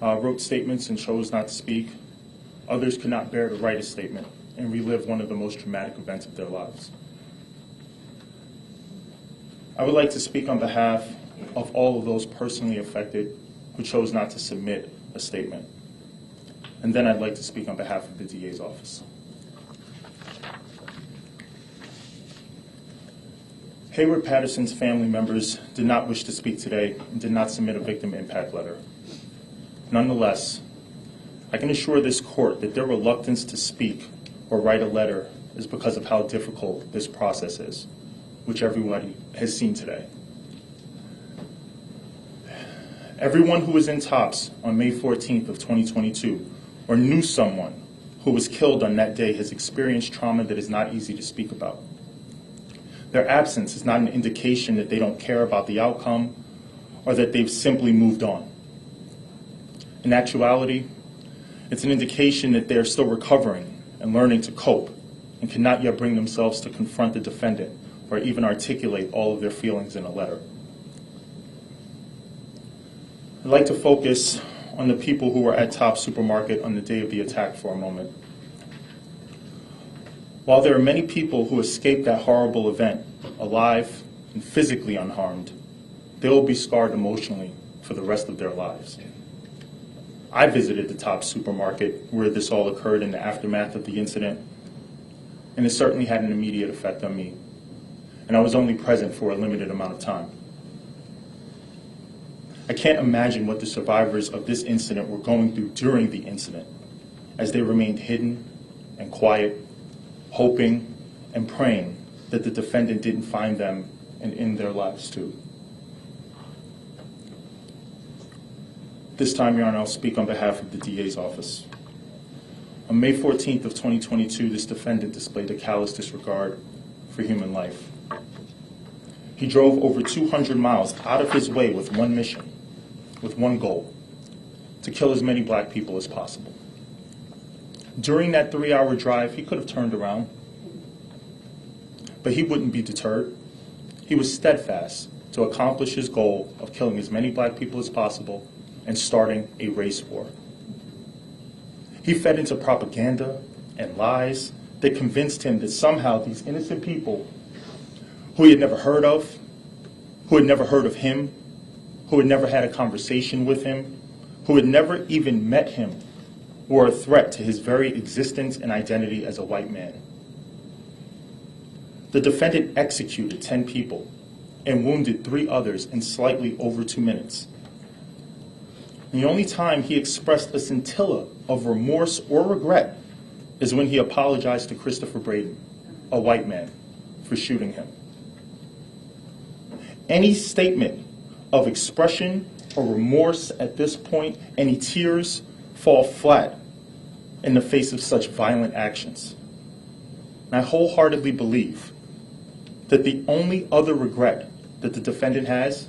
wrote statements and chose not to speak. Others could not bear to write a statement and relive one of the most traumatic events of their lives. I would like to speak on behalf of all of those personally affected who chose not to submit a statement. And then I'd like to speak on behalf of the DA's office. Hayward Patterson's family members did not wish to speak today and did not submit a victim impact letter. Nonetheless, I can assure this court that their reluctance to speak or write a letter is because of how difficult this process is, which everybody has seen today. Everyone who was in TOPS on May 14th of 2022 or knew someone who was killed on that day has experienced trauma that is not easy to speak about. Their absence is not an indication that they don't care about the outcome or that they've simply moved on. In actuality, it's an indication that they're still recovering and learning to cope and cannot yet bring themselves to confront the defendant or even articulate all of their feelings in a letter. I'd like to focus on the people who were at Top Supermarket on the day of the attack for a moment. While there are many people who escaped that horrible event alive and physically unharmed, they will be scarred emotionally for the rest of their lives. I visited the Top Supermarket where this all occurred in the aftermath of the incident, and it certainly had an immediate effect on me. And I was only present for a limited amount of time. I can't imagine what the survivors of this incident were going through during the incident, as they remained hidden and quiet, hoping and praying that the defendant didn't find them and end their lives too. This time, Your Honor, I'll speak on behalf of the DA's office. On May 14th of 2022, this defendant displayed a callous disregard for human life. He drove over 200 miles out of his way with one mission, with one goal, to kill as many black people as possible. During that 3-hour drive, he could have turned around, but he wouldn't be deterred. He was steadfast to accomplish his goal of killing as many black people as possible and starting a race war. He fed into propaganda and lies that convinced him that somehow these innocent people who he had never heard of, who had never heard of him, who had never had a conversation with him, who had never even met him, were a threat to his very existence and identity as a white man. The defendant executed 10 people and wounded 3 others in slightly over 2 minutes. And the only time he expressed a scintilla of remorse or regret is when he apologized to Christopher Braden, a white man, for shooting him. Any statement of expression or remorse at this point, any tears, fall flat in the face of such violent actions. And I wholeheartedly believe that the only other regret that the defendant has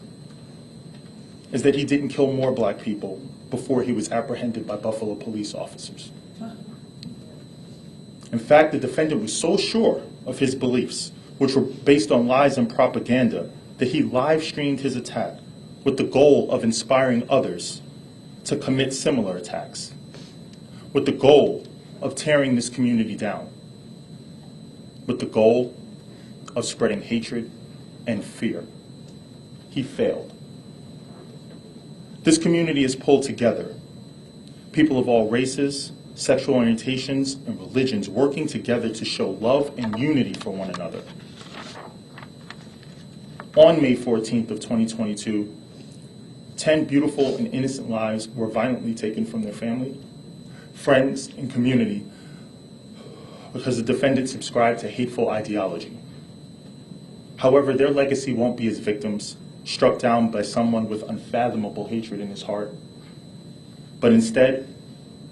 is that he didn't kill more black people before he was apprehended by Buffalo police officers. In fact, the defendant was so sure of his beliefs, which were based on lies and propaganda, that he live-streamed his attack with the goal of inspiring others to commit similar attacks, with the goal of tearing this community down, with the goal of spreading hatred and fear. He failed. This community is pulled together. People of all races, sexual orientations, and religions working together to show love and unity for one another. On May 14th of 2022, 10 beautiful and innocent lives were violently taken from their family, friends, and community because the defendant subscribed to hateful ideology. However, their legacy won't be as victims struck down by someone with unfathomable hatred in his heart, but instead,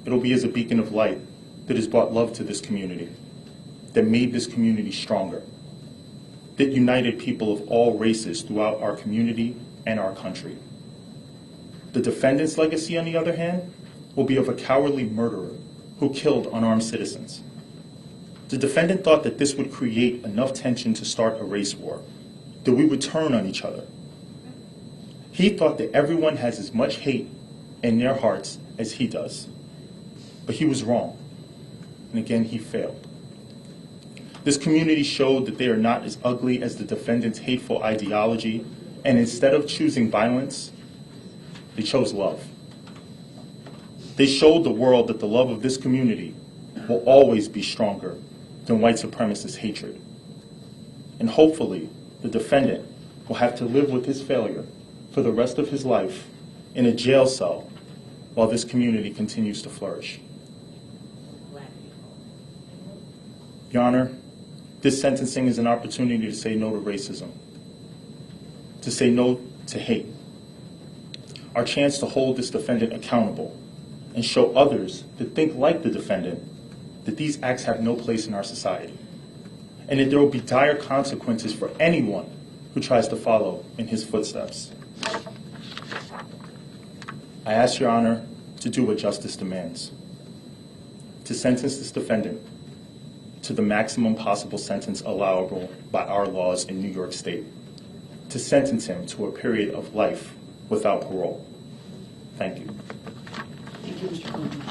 it'll be as a beacon of light that has brought love to this community, that made this community stronger, that united people of all races throughout our community and our country. The defendant's legacy, on the other hand, will be of a cowardly murderer who killed unarmed citizens. The defendant thought that this would create enough tension to start a race war, that we would turn on each other. He thought that everyone has as much hate in their hearts as he does. But he was wrong. And again, he failed. This community showed that they are not as ugly as the defendant's hateful ideology, and instead of choosing violence, they chose love. They showed the world that the love of this community will always be stronger than white supremacist hatred. And hopefully, the defendant will have to live with his failure for the rest of his life in a jail cell while this community continues to flourish. Your Honor, this sentencing is an opportunity to say no to racism, to say no to hate. Our chance to hold this defendant accountable and show others that think like the defendant that these acts have no place in our society, and that there will be dire consequences for anyone who tries to follow in his footsteps. I ask Your Honor to do what justice demands, to sentence this defendant to the maximum possible sentence allowable by our laws in New York State, to sentence him to a period of life without parole. Thank you. Thank you, Mr. Coleman.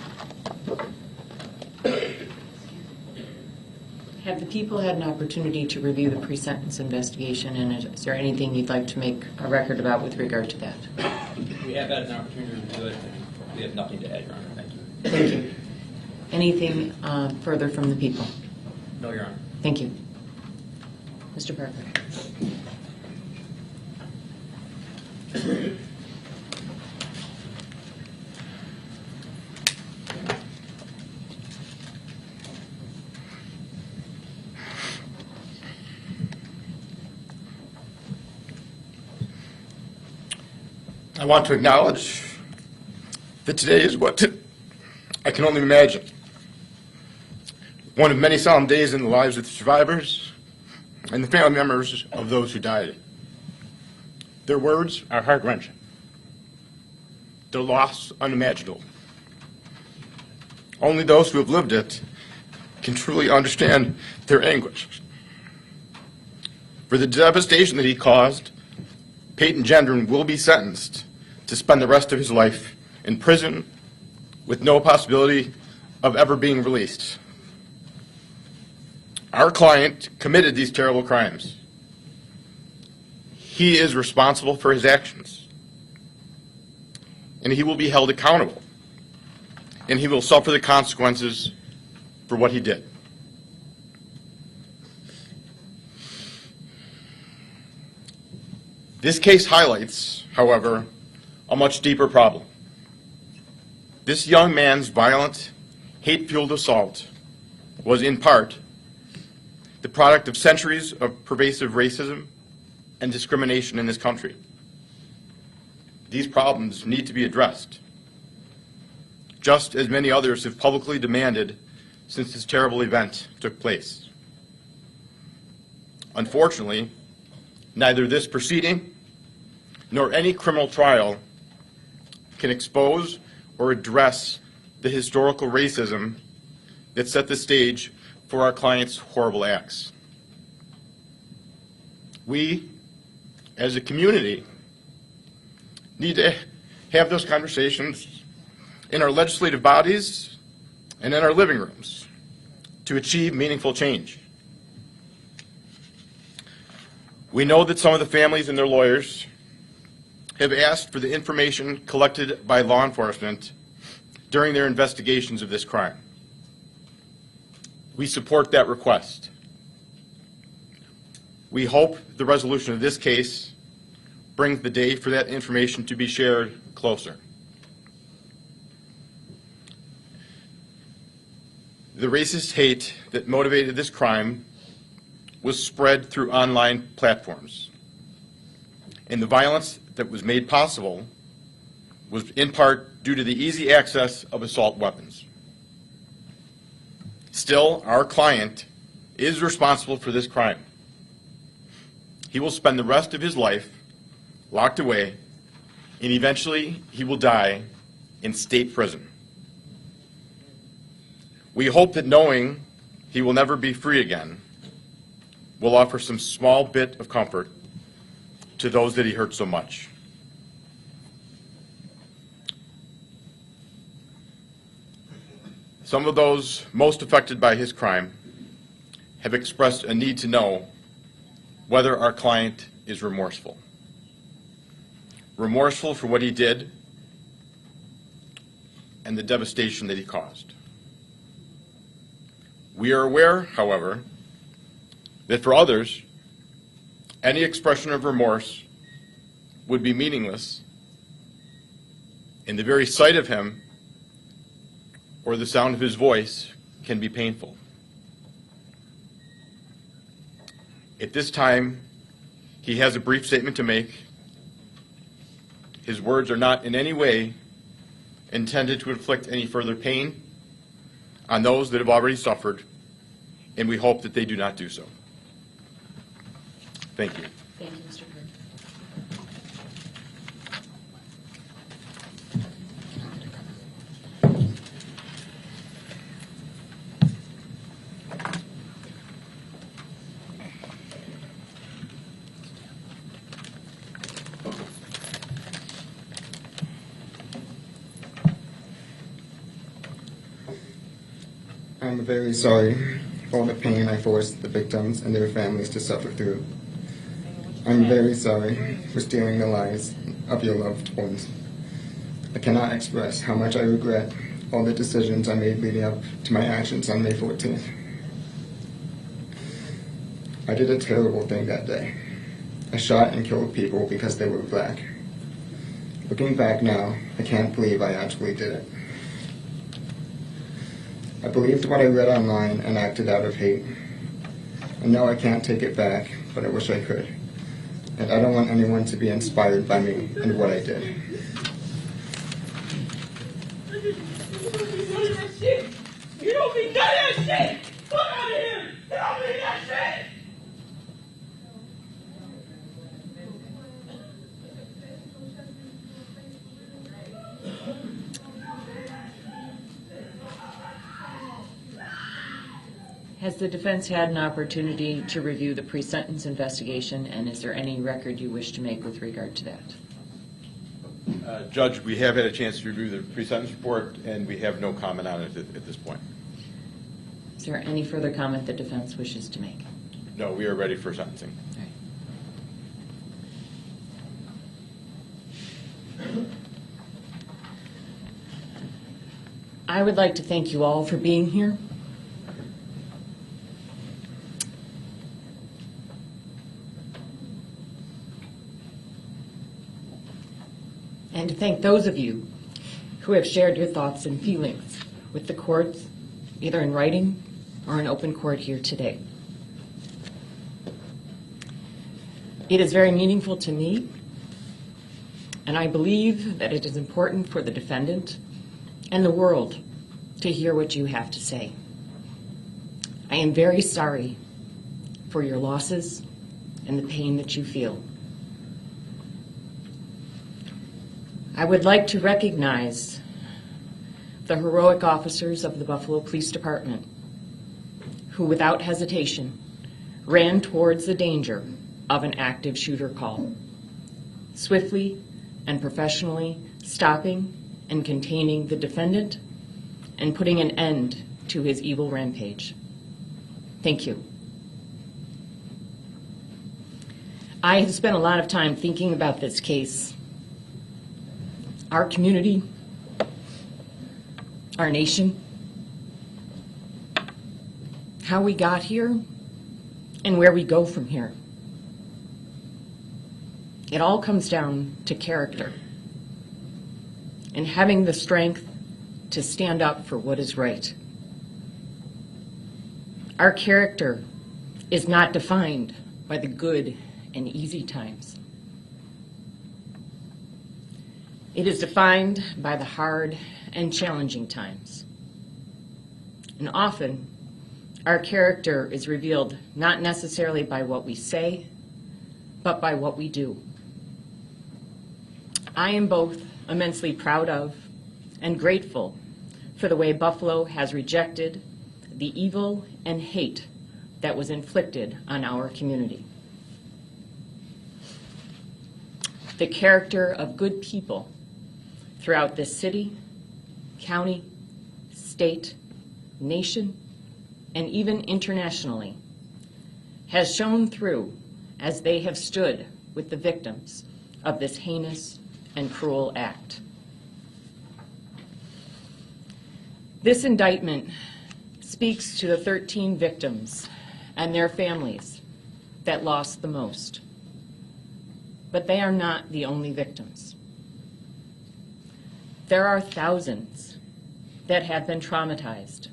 Have the people had an opportunity to review the pre-sentence investigation, and is there anything you'd like to make a record about with regard to that? We have had an opportunity to do it, and we have nothing to add, Your Honor. Thank you. Thank you. Anything further from the people? No, Your Honor. Thank you. Mr. Parker. I want to acknowledge that today is what I can only imagine. One of many solemn days in the lives of the survivors and the family members of those who died. Their words are heart-wrenching. Their loss unimaginable. Only those who have lived it can truly understand their anguish. For the devastation that he caused, Payton Gendron will be sentenced to spend the rest of his life in prison with no possibility of ever being released. Our client committed these terrible crimes. He is responsible for his actions, and he will be held accountable, and he will suffer the consequences for what he did. This case highlights, however, a much deeper problem. This young man's violent, hate-fueled assault was in part the product of centuries of pervasive racism and discrimination in this country. These problems need to be addressed, just as many others have publicly demanded since this terrible event took place. Unfortunately, neither this proceeding nor any criminal trial can expose or address the historical racism that set the stage for our client's horrible acts. We, as a community, need to have those conversations in our legislative bodies and in our living rooms to achieve meaningful change. We know that some of the families and their lawyers have asked for the information collected by law enforcement during their investigations of this crime. We support that request. We hope the resolution of this case brings the day for that information to be shared closer. The racist hate that motivated this crime was spread through online platforms. And the violence that was made possible was in part due to the easy access of assault weapons. Still, our client is responsible for this crime. He will spend the rest of his life locked away, and eventually he will die in state prison. We hope that knowing he will never be free again will offer some small bit of comfort to those that he hurt so much. Some of those most affected by his crime have expressed a need to know whether our client is remorseful. Remorseful for what he did and the devastation that he caused. We are aware, however, that for others, any expression of remorse would be meaningless, and the very sight of him or the sound of his voice can be painful. At this time, he has a brief statement to make. His words are not in any way intended to inflict any further pain on those that have already suffered, and we hope that they do not do so. Thank you. Thank you, Mr. Kirk. I'm very sorry for all the pain I forced the victims and their families to suffer through. I'm very sorry for stealing the lives of your loved ones. I cannot express how much I regret all the decisions I made leading up to my actions on May 14th. I did a terrible thing that day. I shot and killed people because they were black. Looking back now, I can't believe I actually did it. I believed what I read online and acted out of hate. I know I can't take it back, but I wish I could. And I don't want anyone to be inspired by me and what I did. You don't mean none of that shit! Fuck out of here! You don't mean that shit! Has the defense had an opportunity to review the pre-sentence investigation, and is there any record you wish to make with regard to that? Judge, we have had a chance to review the pre-sentence report, and we have no comment on it at this point. Is there any further comment the defense wishes to make? No, we are ready for sentencing. All right. I would like to thank you all for being here. And to thank those of you who have shared your thoughts and feelings with the courts, either in writing or in open court here today. It is very meaningful to me, and I believe that it is important for the defendant and the world to hear what you have to say. I am very sorry for your losses and the pain that you feel. I would like to recognize the heroic officers of the Buffalo Police Department who, without hesitation, ran towards the danger of an active shooter call, swiftly and professionally stopping and containing the defendant and putting an end to his evil rampage. Thank you. I have spent a lot of time thinking about this case, our community, our nation, how we got here, and where we go from here. It all comes down to character and having the strength to stand up for what is right. Our character is not defined by the good and easy times. It is defined by the hard and challenging times. And often, our character is revealed not necessarily by what we say, but by what we do. I am both immensely proud of and grateful for the way Buffalo has rejected the evil and hate that was inflicted on our community. The character of good people throughout this city, county, state, nation, and even internationally has shown through as they have stood with the victims of this heinous and cruel act. This indictment speaks to the 13 victims and their families that lost the most. But they are not the only victims. There are thousands that have been traumatized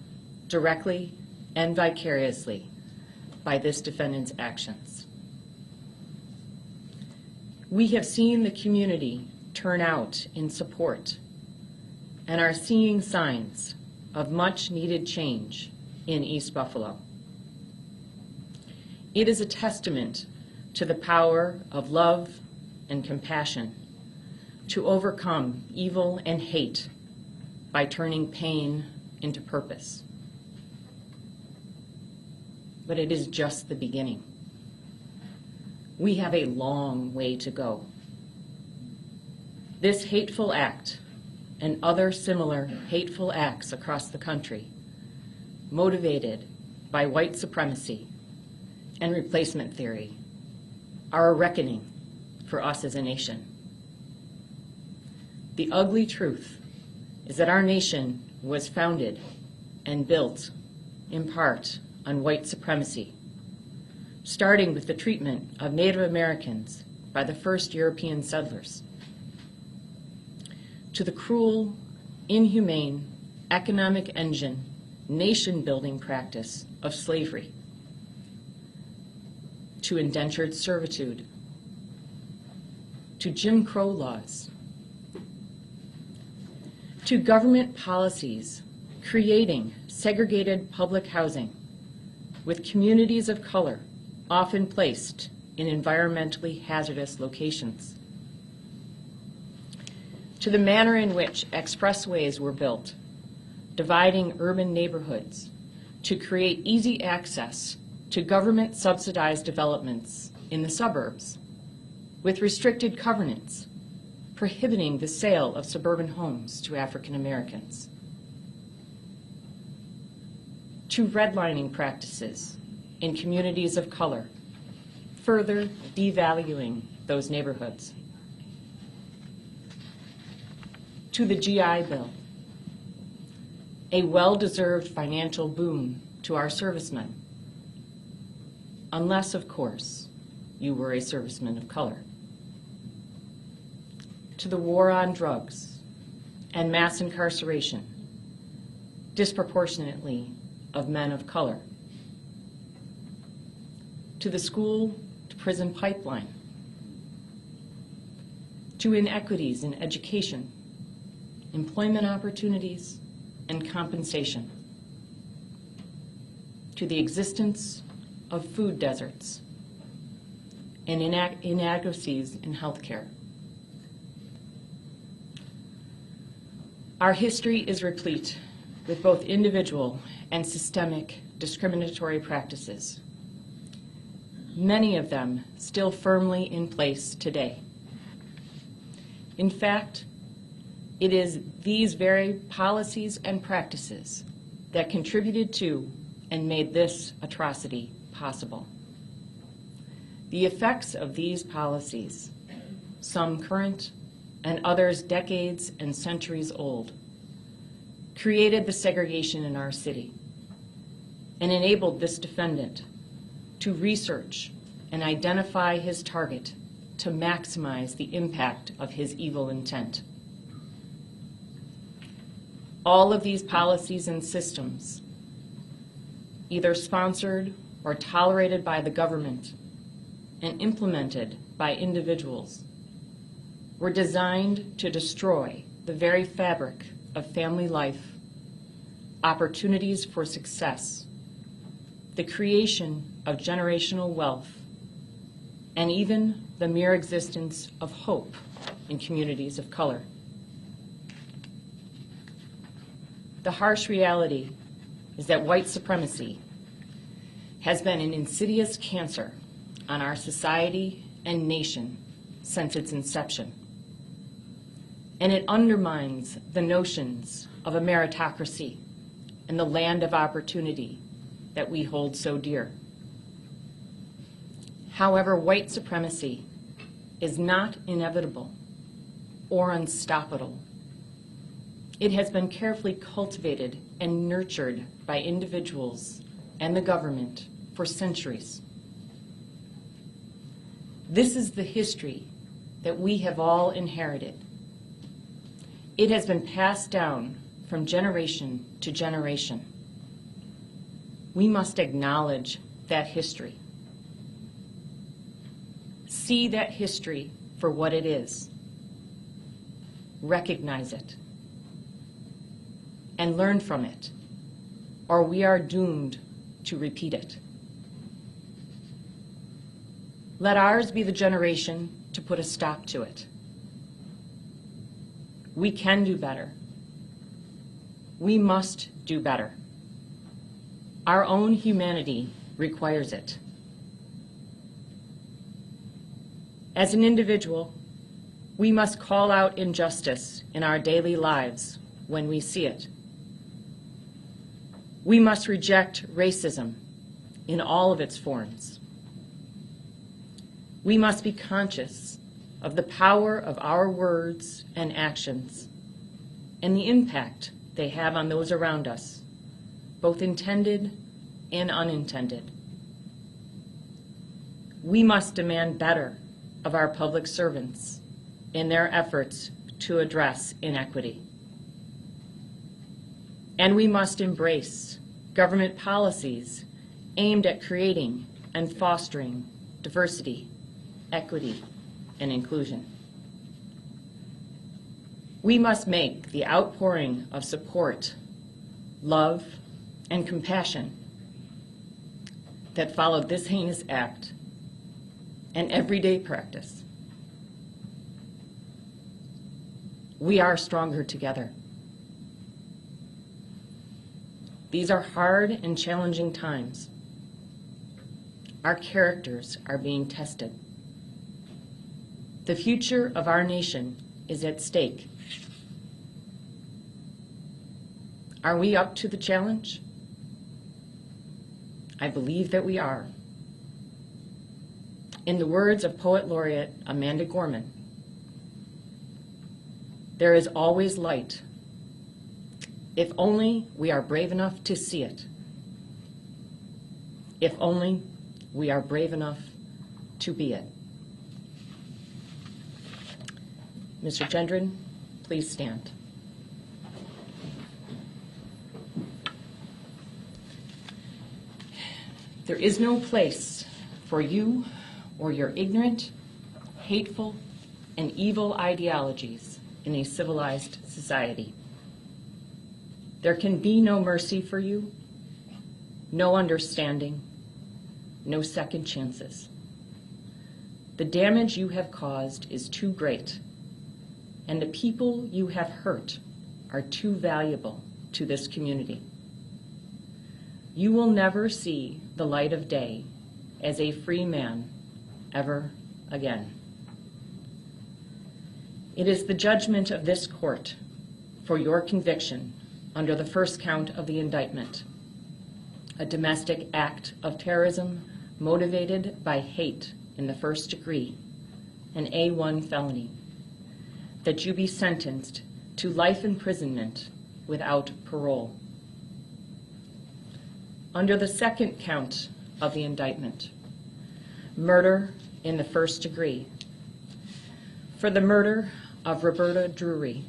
directly and vicariously by this defendant's actions. We have seen the community turn out in support and are seeing signs of much needed change in East Buffalo. It is a testament to the power of love and compassion to overcome evil and hate by turning pain into purpose. But it is just the beginning. We have a long way to go. This hateful act and other similar hateful acts across the country, motivated by white supremacy and replacement theory, are a reckoning for us as a nation. The ugly truth is that our nation was founded and built in part on white supremacy, starting with the treatment of Native Americans by the first European settlers, to the cruel, inhumane, economic engine, nation-building practice of slavery, to indentured servitude, to Jim Crow laws, to government policies creating segregated public housing with communities of color often placed in environmentally hazardous locations, to the manner in which expressways were built, dividing urban neighborhoods to create easy access to government-subsidized developments in the suburbs, with restricted covenants prohibiting the sale of suburban homes to African Americans, to redlining practices in communities of color, further devaluing those neighborhoods, to the GI Bill, a well-deserved financial boon to our servicemen, unless, of course, you were a serviceman of color, to the war on drugs and mass incarceration, disproportionately of men of color, to the school-to-prison pipeline, to inequities in education, employment opportunities, and compensation, to the existence of food deserts and inadequacies in healthcare. Our history is replete with both individual and systemic discriminatory practices. many of them still firmly in place today. In fact, it is these very policies and practices that contributed to and made this atrocity possible. The effects of these policies, some current and others decades and centuries old, created the segregation in our city and enabled this defendant to research and identify his target to maximize the impact of his evil intent. All of these policies and systems, either sponsored or tolerated by the government and implemented by individuals, were designed to destroy the very fabric of family life, opportunities for success, the creation of generational wealth, and even the mere existence of hope in communities of color. The harsh reality is that white supremacy has been an insidious cancer on our society and nation since its inception. And it undermines the notions of a meritocracy and the land of opportunity that we hold so dear. However, white supremacy is not inevitable or unstoppable. It has been carefully cultivated and nurtured by individuals and the government for centuries. This is the history that we have all inherited. It has been passed down from generation to generation. We must acknowledge that history. See that history for what it is. Recognize it. And learn from it, or we are doomed to repeat it. Let ours be the generation to put a stop to it. We can do better. We must do better. Our own humanity requires it. As an individual, we must call out injustice in our daily lives when we see it. We must reject racism in all of its forms. We must be conscious of the power of our words and actions and the impact they have on those around us, both intended and unintended. We must demand better of our public servants in their efforts to address inequity. And we must embrace government policies aimed at creating and fostering diversity, equity, and inclusion. We must make the outpouring of support, love, and compassion that followed this heinous act an everyday practice. We are stronger together. These are hard and challenging times. Our characters are being tested. The future of our nation is at stake. Are we up to the challenge? I believe that we are. In the words of Poet Laureate Amanda Gorman, there is always light, if only we are brave enough to see it. If only we are brave enough to be it. Mr. Gendron, please stand. There is no place for you or your ignorant, hateful, and evil ideologies in a civilized society. There can be no mercy for you, no understanding, no second chances. The damage you have caused is too great, and the people you have hurt are too valuable to this community. You will never see the light of day as a free man ever again. It is the judgment of this court for your conviction under the first count of the indictment, a domestic act of terrorism motivated by hate in the first degree, an A1 felony, that you be sentenced to life imprisonment without parole. Under the second count of the indictment, murder in the first degree, for the murder of Roberta Drury,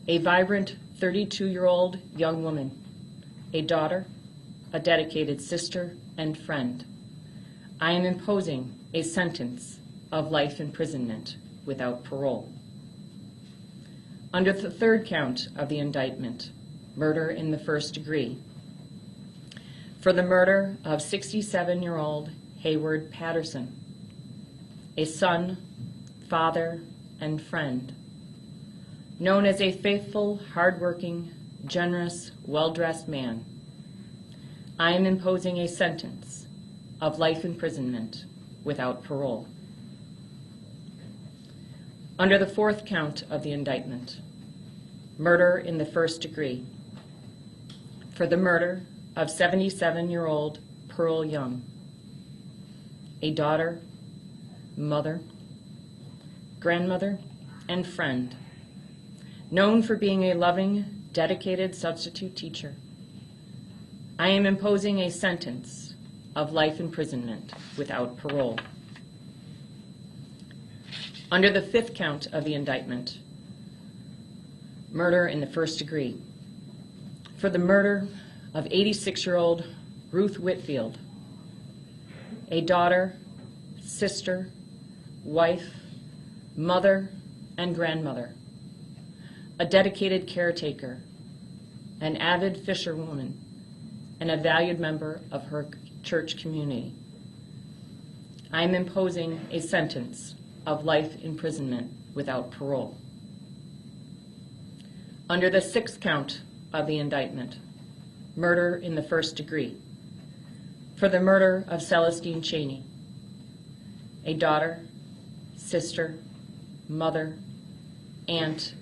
a vibrant 32-year-old young woman, a daughter, a dedicated sister and friend, I am imposing a sentence of life imprisonment without parole. Under the third count of the indictment, murder in the first degree, for the murder of 67-year-old Hayward Patterson, a son, father, and friend, known as a faithful, hardworking, generous, well-dressed man, I am imposing a sentence of life imprisonment without parole. Under the fourth count of the indictment, murder in the first degree, for the murder of 77-year-old Pearl Young, a daughter, mother, grandmother, and friend, known for being a loving, dedicated substitute teacher, I am imposing a sentence of life imprisonment without parole. Under the fifth count of the indictment, murder in the first degree, for the murder of 86-year-old Ruth Whitfield, a daughter, sister, wife, mother, and grandmother, a dedicated caretaker, an avid fisherwoman, and a valued member of her church community. I am imposing a sentence of life imprisonment without parole. Under the sixth count of the indictment, murder in the first degree, for the murder of Celestine Cheney, a daughter, sister, mother, aunt,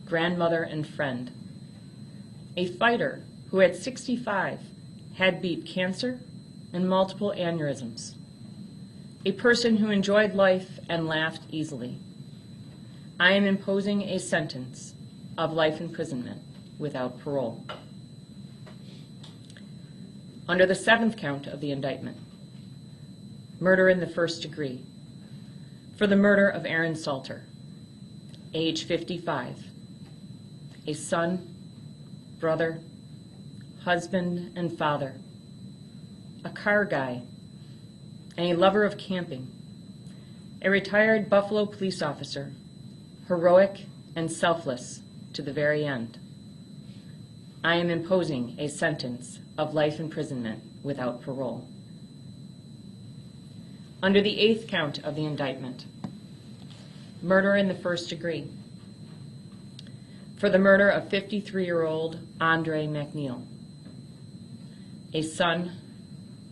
grandmother, and friend, a fighter who at 65 had beat cancer and multiple aneurysms, a person who enjoyed life and laughed easily. I am imposing a sentence of life imprisonment without parole. Under the seventh count of the indictment, murder in the first degree, for the murder of Aaron Salter, age 55, a son, brother, husband, and father, a car guy, and a lover of camping, a retired Buffalo police officer, heroic and selfless to the very end. I am imposing a sentence of life imprisonment without parole. Under the eighth count of the indictment, murder in the first degree, for the murder of 53-year-old Andre McNeil, a son,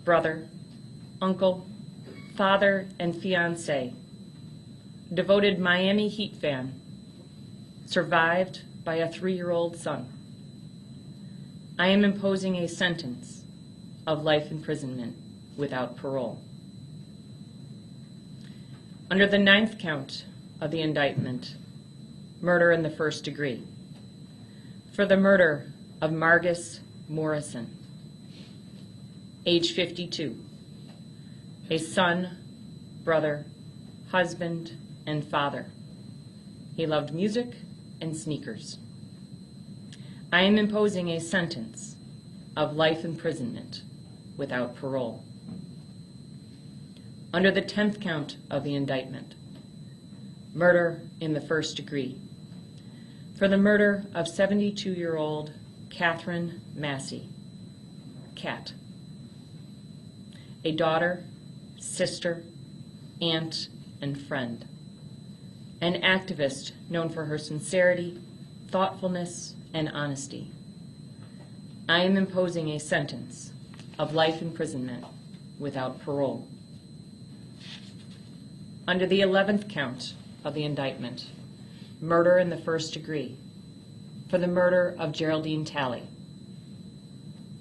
brother, uncle, father, and fiancé, devoted Miami Heat fan, survived by a 3-year-old son. I am imposing a sentence of life imprisonment without parole. Under the ninth count of the indictment, murder in the first degree, for the murder of Margus Morrison, age 52, a son, brother, husband, and father. He loved music and sneakers. I am imposing a sentence of life imprisonment without parole. Under the 10th count of the indictment, murder in the first degree, for the murder of 72-year-old Catherine Massey, Cat, a daughter, sister, aunt, and friend, an activist known for her sincerity, thoughtfulness, and honesty. I am imposing a sentence of life imprisonment without parole. Under the 11th count of the indictment, murder in the first degree, for the murder of Geraldine Talley,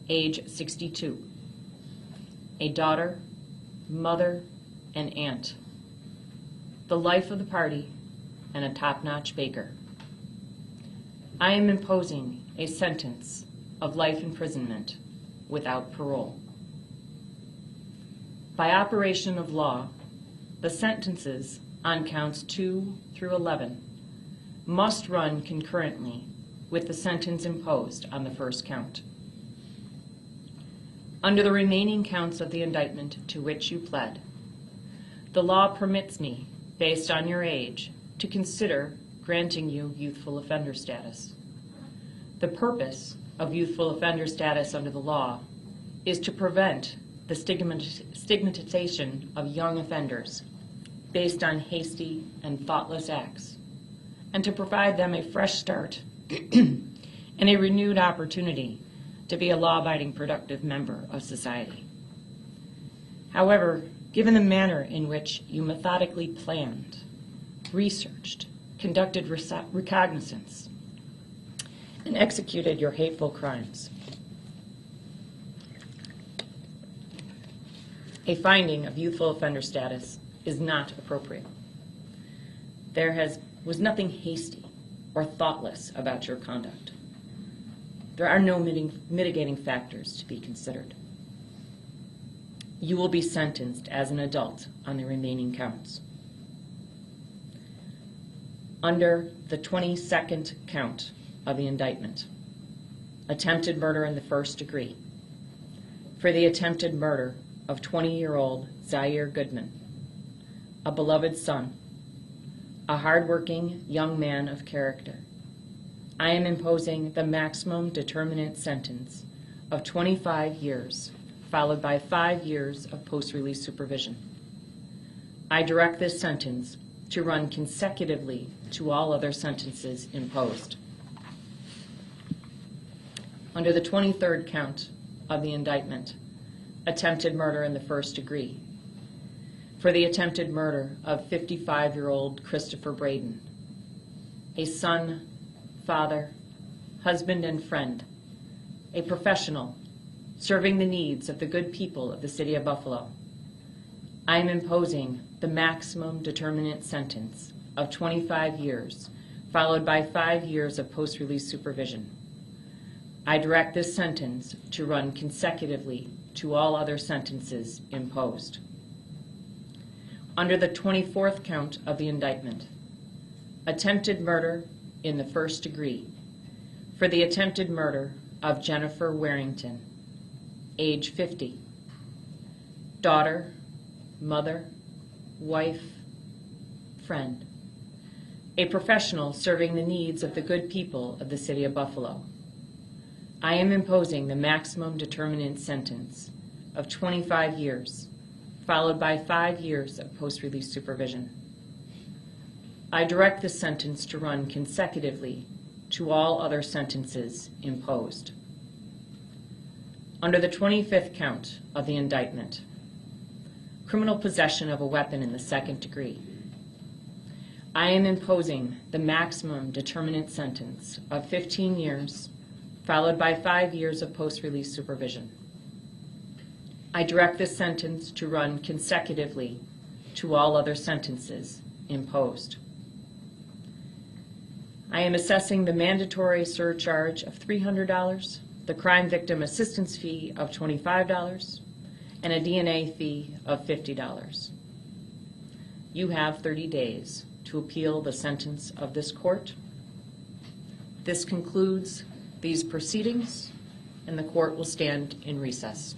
age 62, a daughter, mother, and aunt, the life of the party, and a top-notch baker. I am imposing a sentence of life imprisonment without parole. By operation of law, the sentences on counts 2 through 11 must run concurrently with the sentence imposed on the first count. Under the remaining counts of the indictment to which you pled, the law permits me, based on your age, to consider granting you youthful offender status. The purpose of youthful offender status under the law is to prevent the stigmatization of young offenders based on hasty and thoughtless acts, and to provide them a fresh start and a renewed opportunity to be a law-abiding, productive member of society. However, given the manner in which you methodically planned, researched, conducted recognizance, and executed your hateful crimes, a finding of youthful offender status is not appropriate. There was nothing hasty or thoughtless about your conduct. There are no mitigating factors to be considered. You will be sentenced as an adult on the remaining counts. Under the 22nd count of the indictment, attempted murder in the first degree, for the attempted murder of 20-year-old Zaire Goodman, a beloved son, a hardworking young man of character, I am imposing the maximum determinate sentence of 25 years, followed by 5 years of post-release supervision. I direct this sentence to run consecutively to all other sentences imposed. Under the 23rd count of the indictment, attempted murder in the first degree, for the attempted murder of 55-year-old Christopher Braden, a son, father, husband, and friend, a professional serving the needs of the good people of the city of Buffalo. I am imposing the maximum determinate sentence of 25 years, followed by 5 years of post-release supervision. I direct this sentence to run consecutively to all other sentences imposed. Under the 24th count of the indictment, attempted murder in the first degree, for the attempted murder of Jennifer Warrington, age 50, daughter, mother, wife, friend, a professional serving the needs of the good people of the city of Buffalo. I am imposing the maximum determinate sentence of 25 years, followed by 5 years of post-release supervision. I direct this sentence to run consecutively to all other sentences imposed. Under the 25th count of the indictment, criminal possession of a weapon in the second degree, I am imposing the maximum determinate sentence of 15 years, followed by 5 years of post-release supervision. I direct this sentence to run consecutively to all other sentences imposed. I am assessing the mandatory surcharge of $300, the crime victim assistance fee of $25, and a DNA fee of $50. You have 30 days to appeal the sentence of this court. This concludes these proceedings, and the court will stand in recess.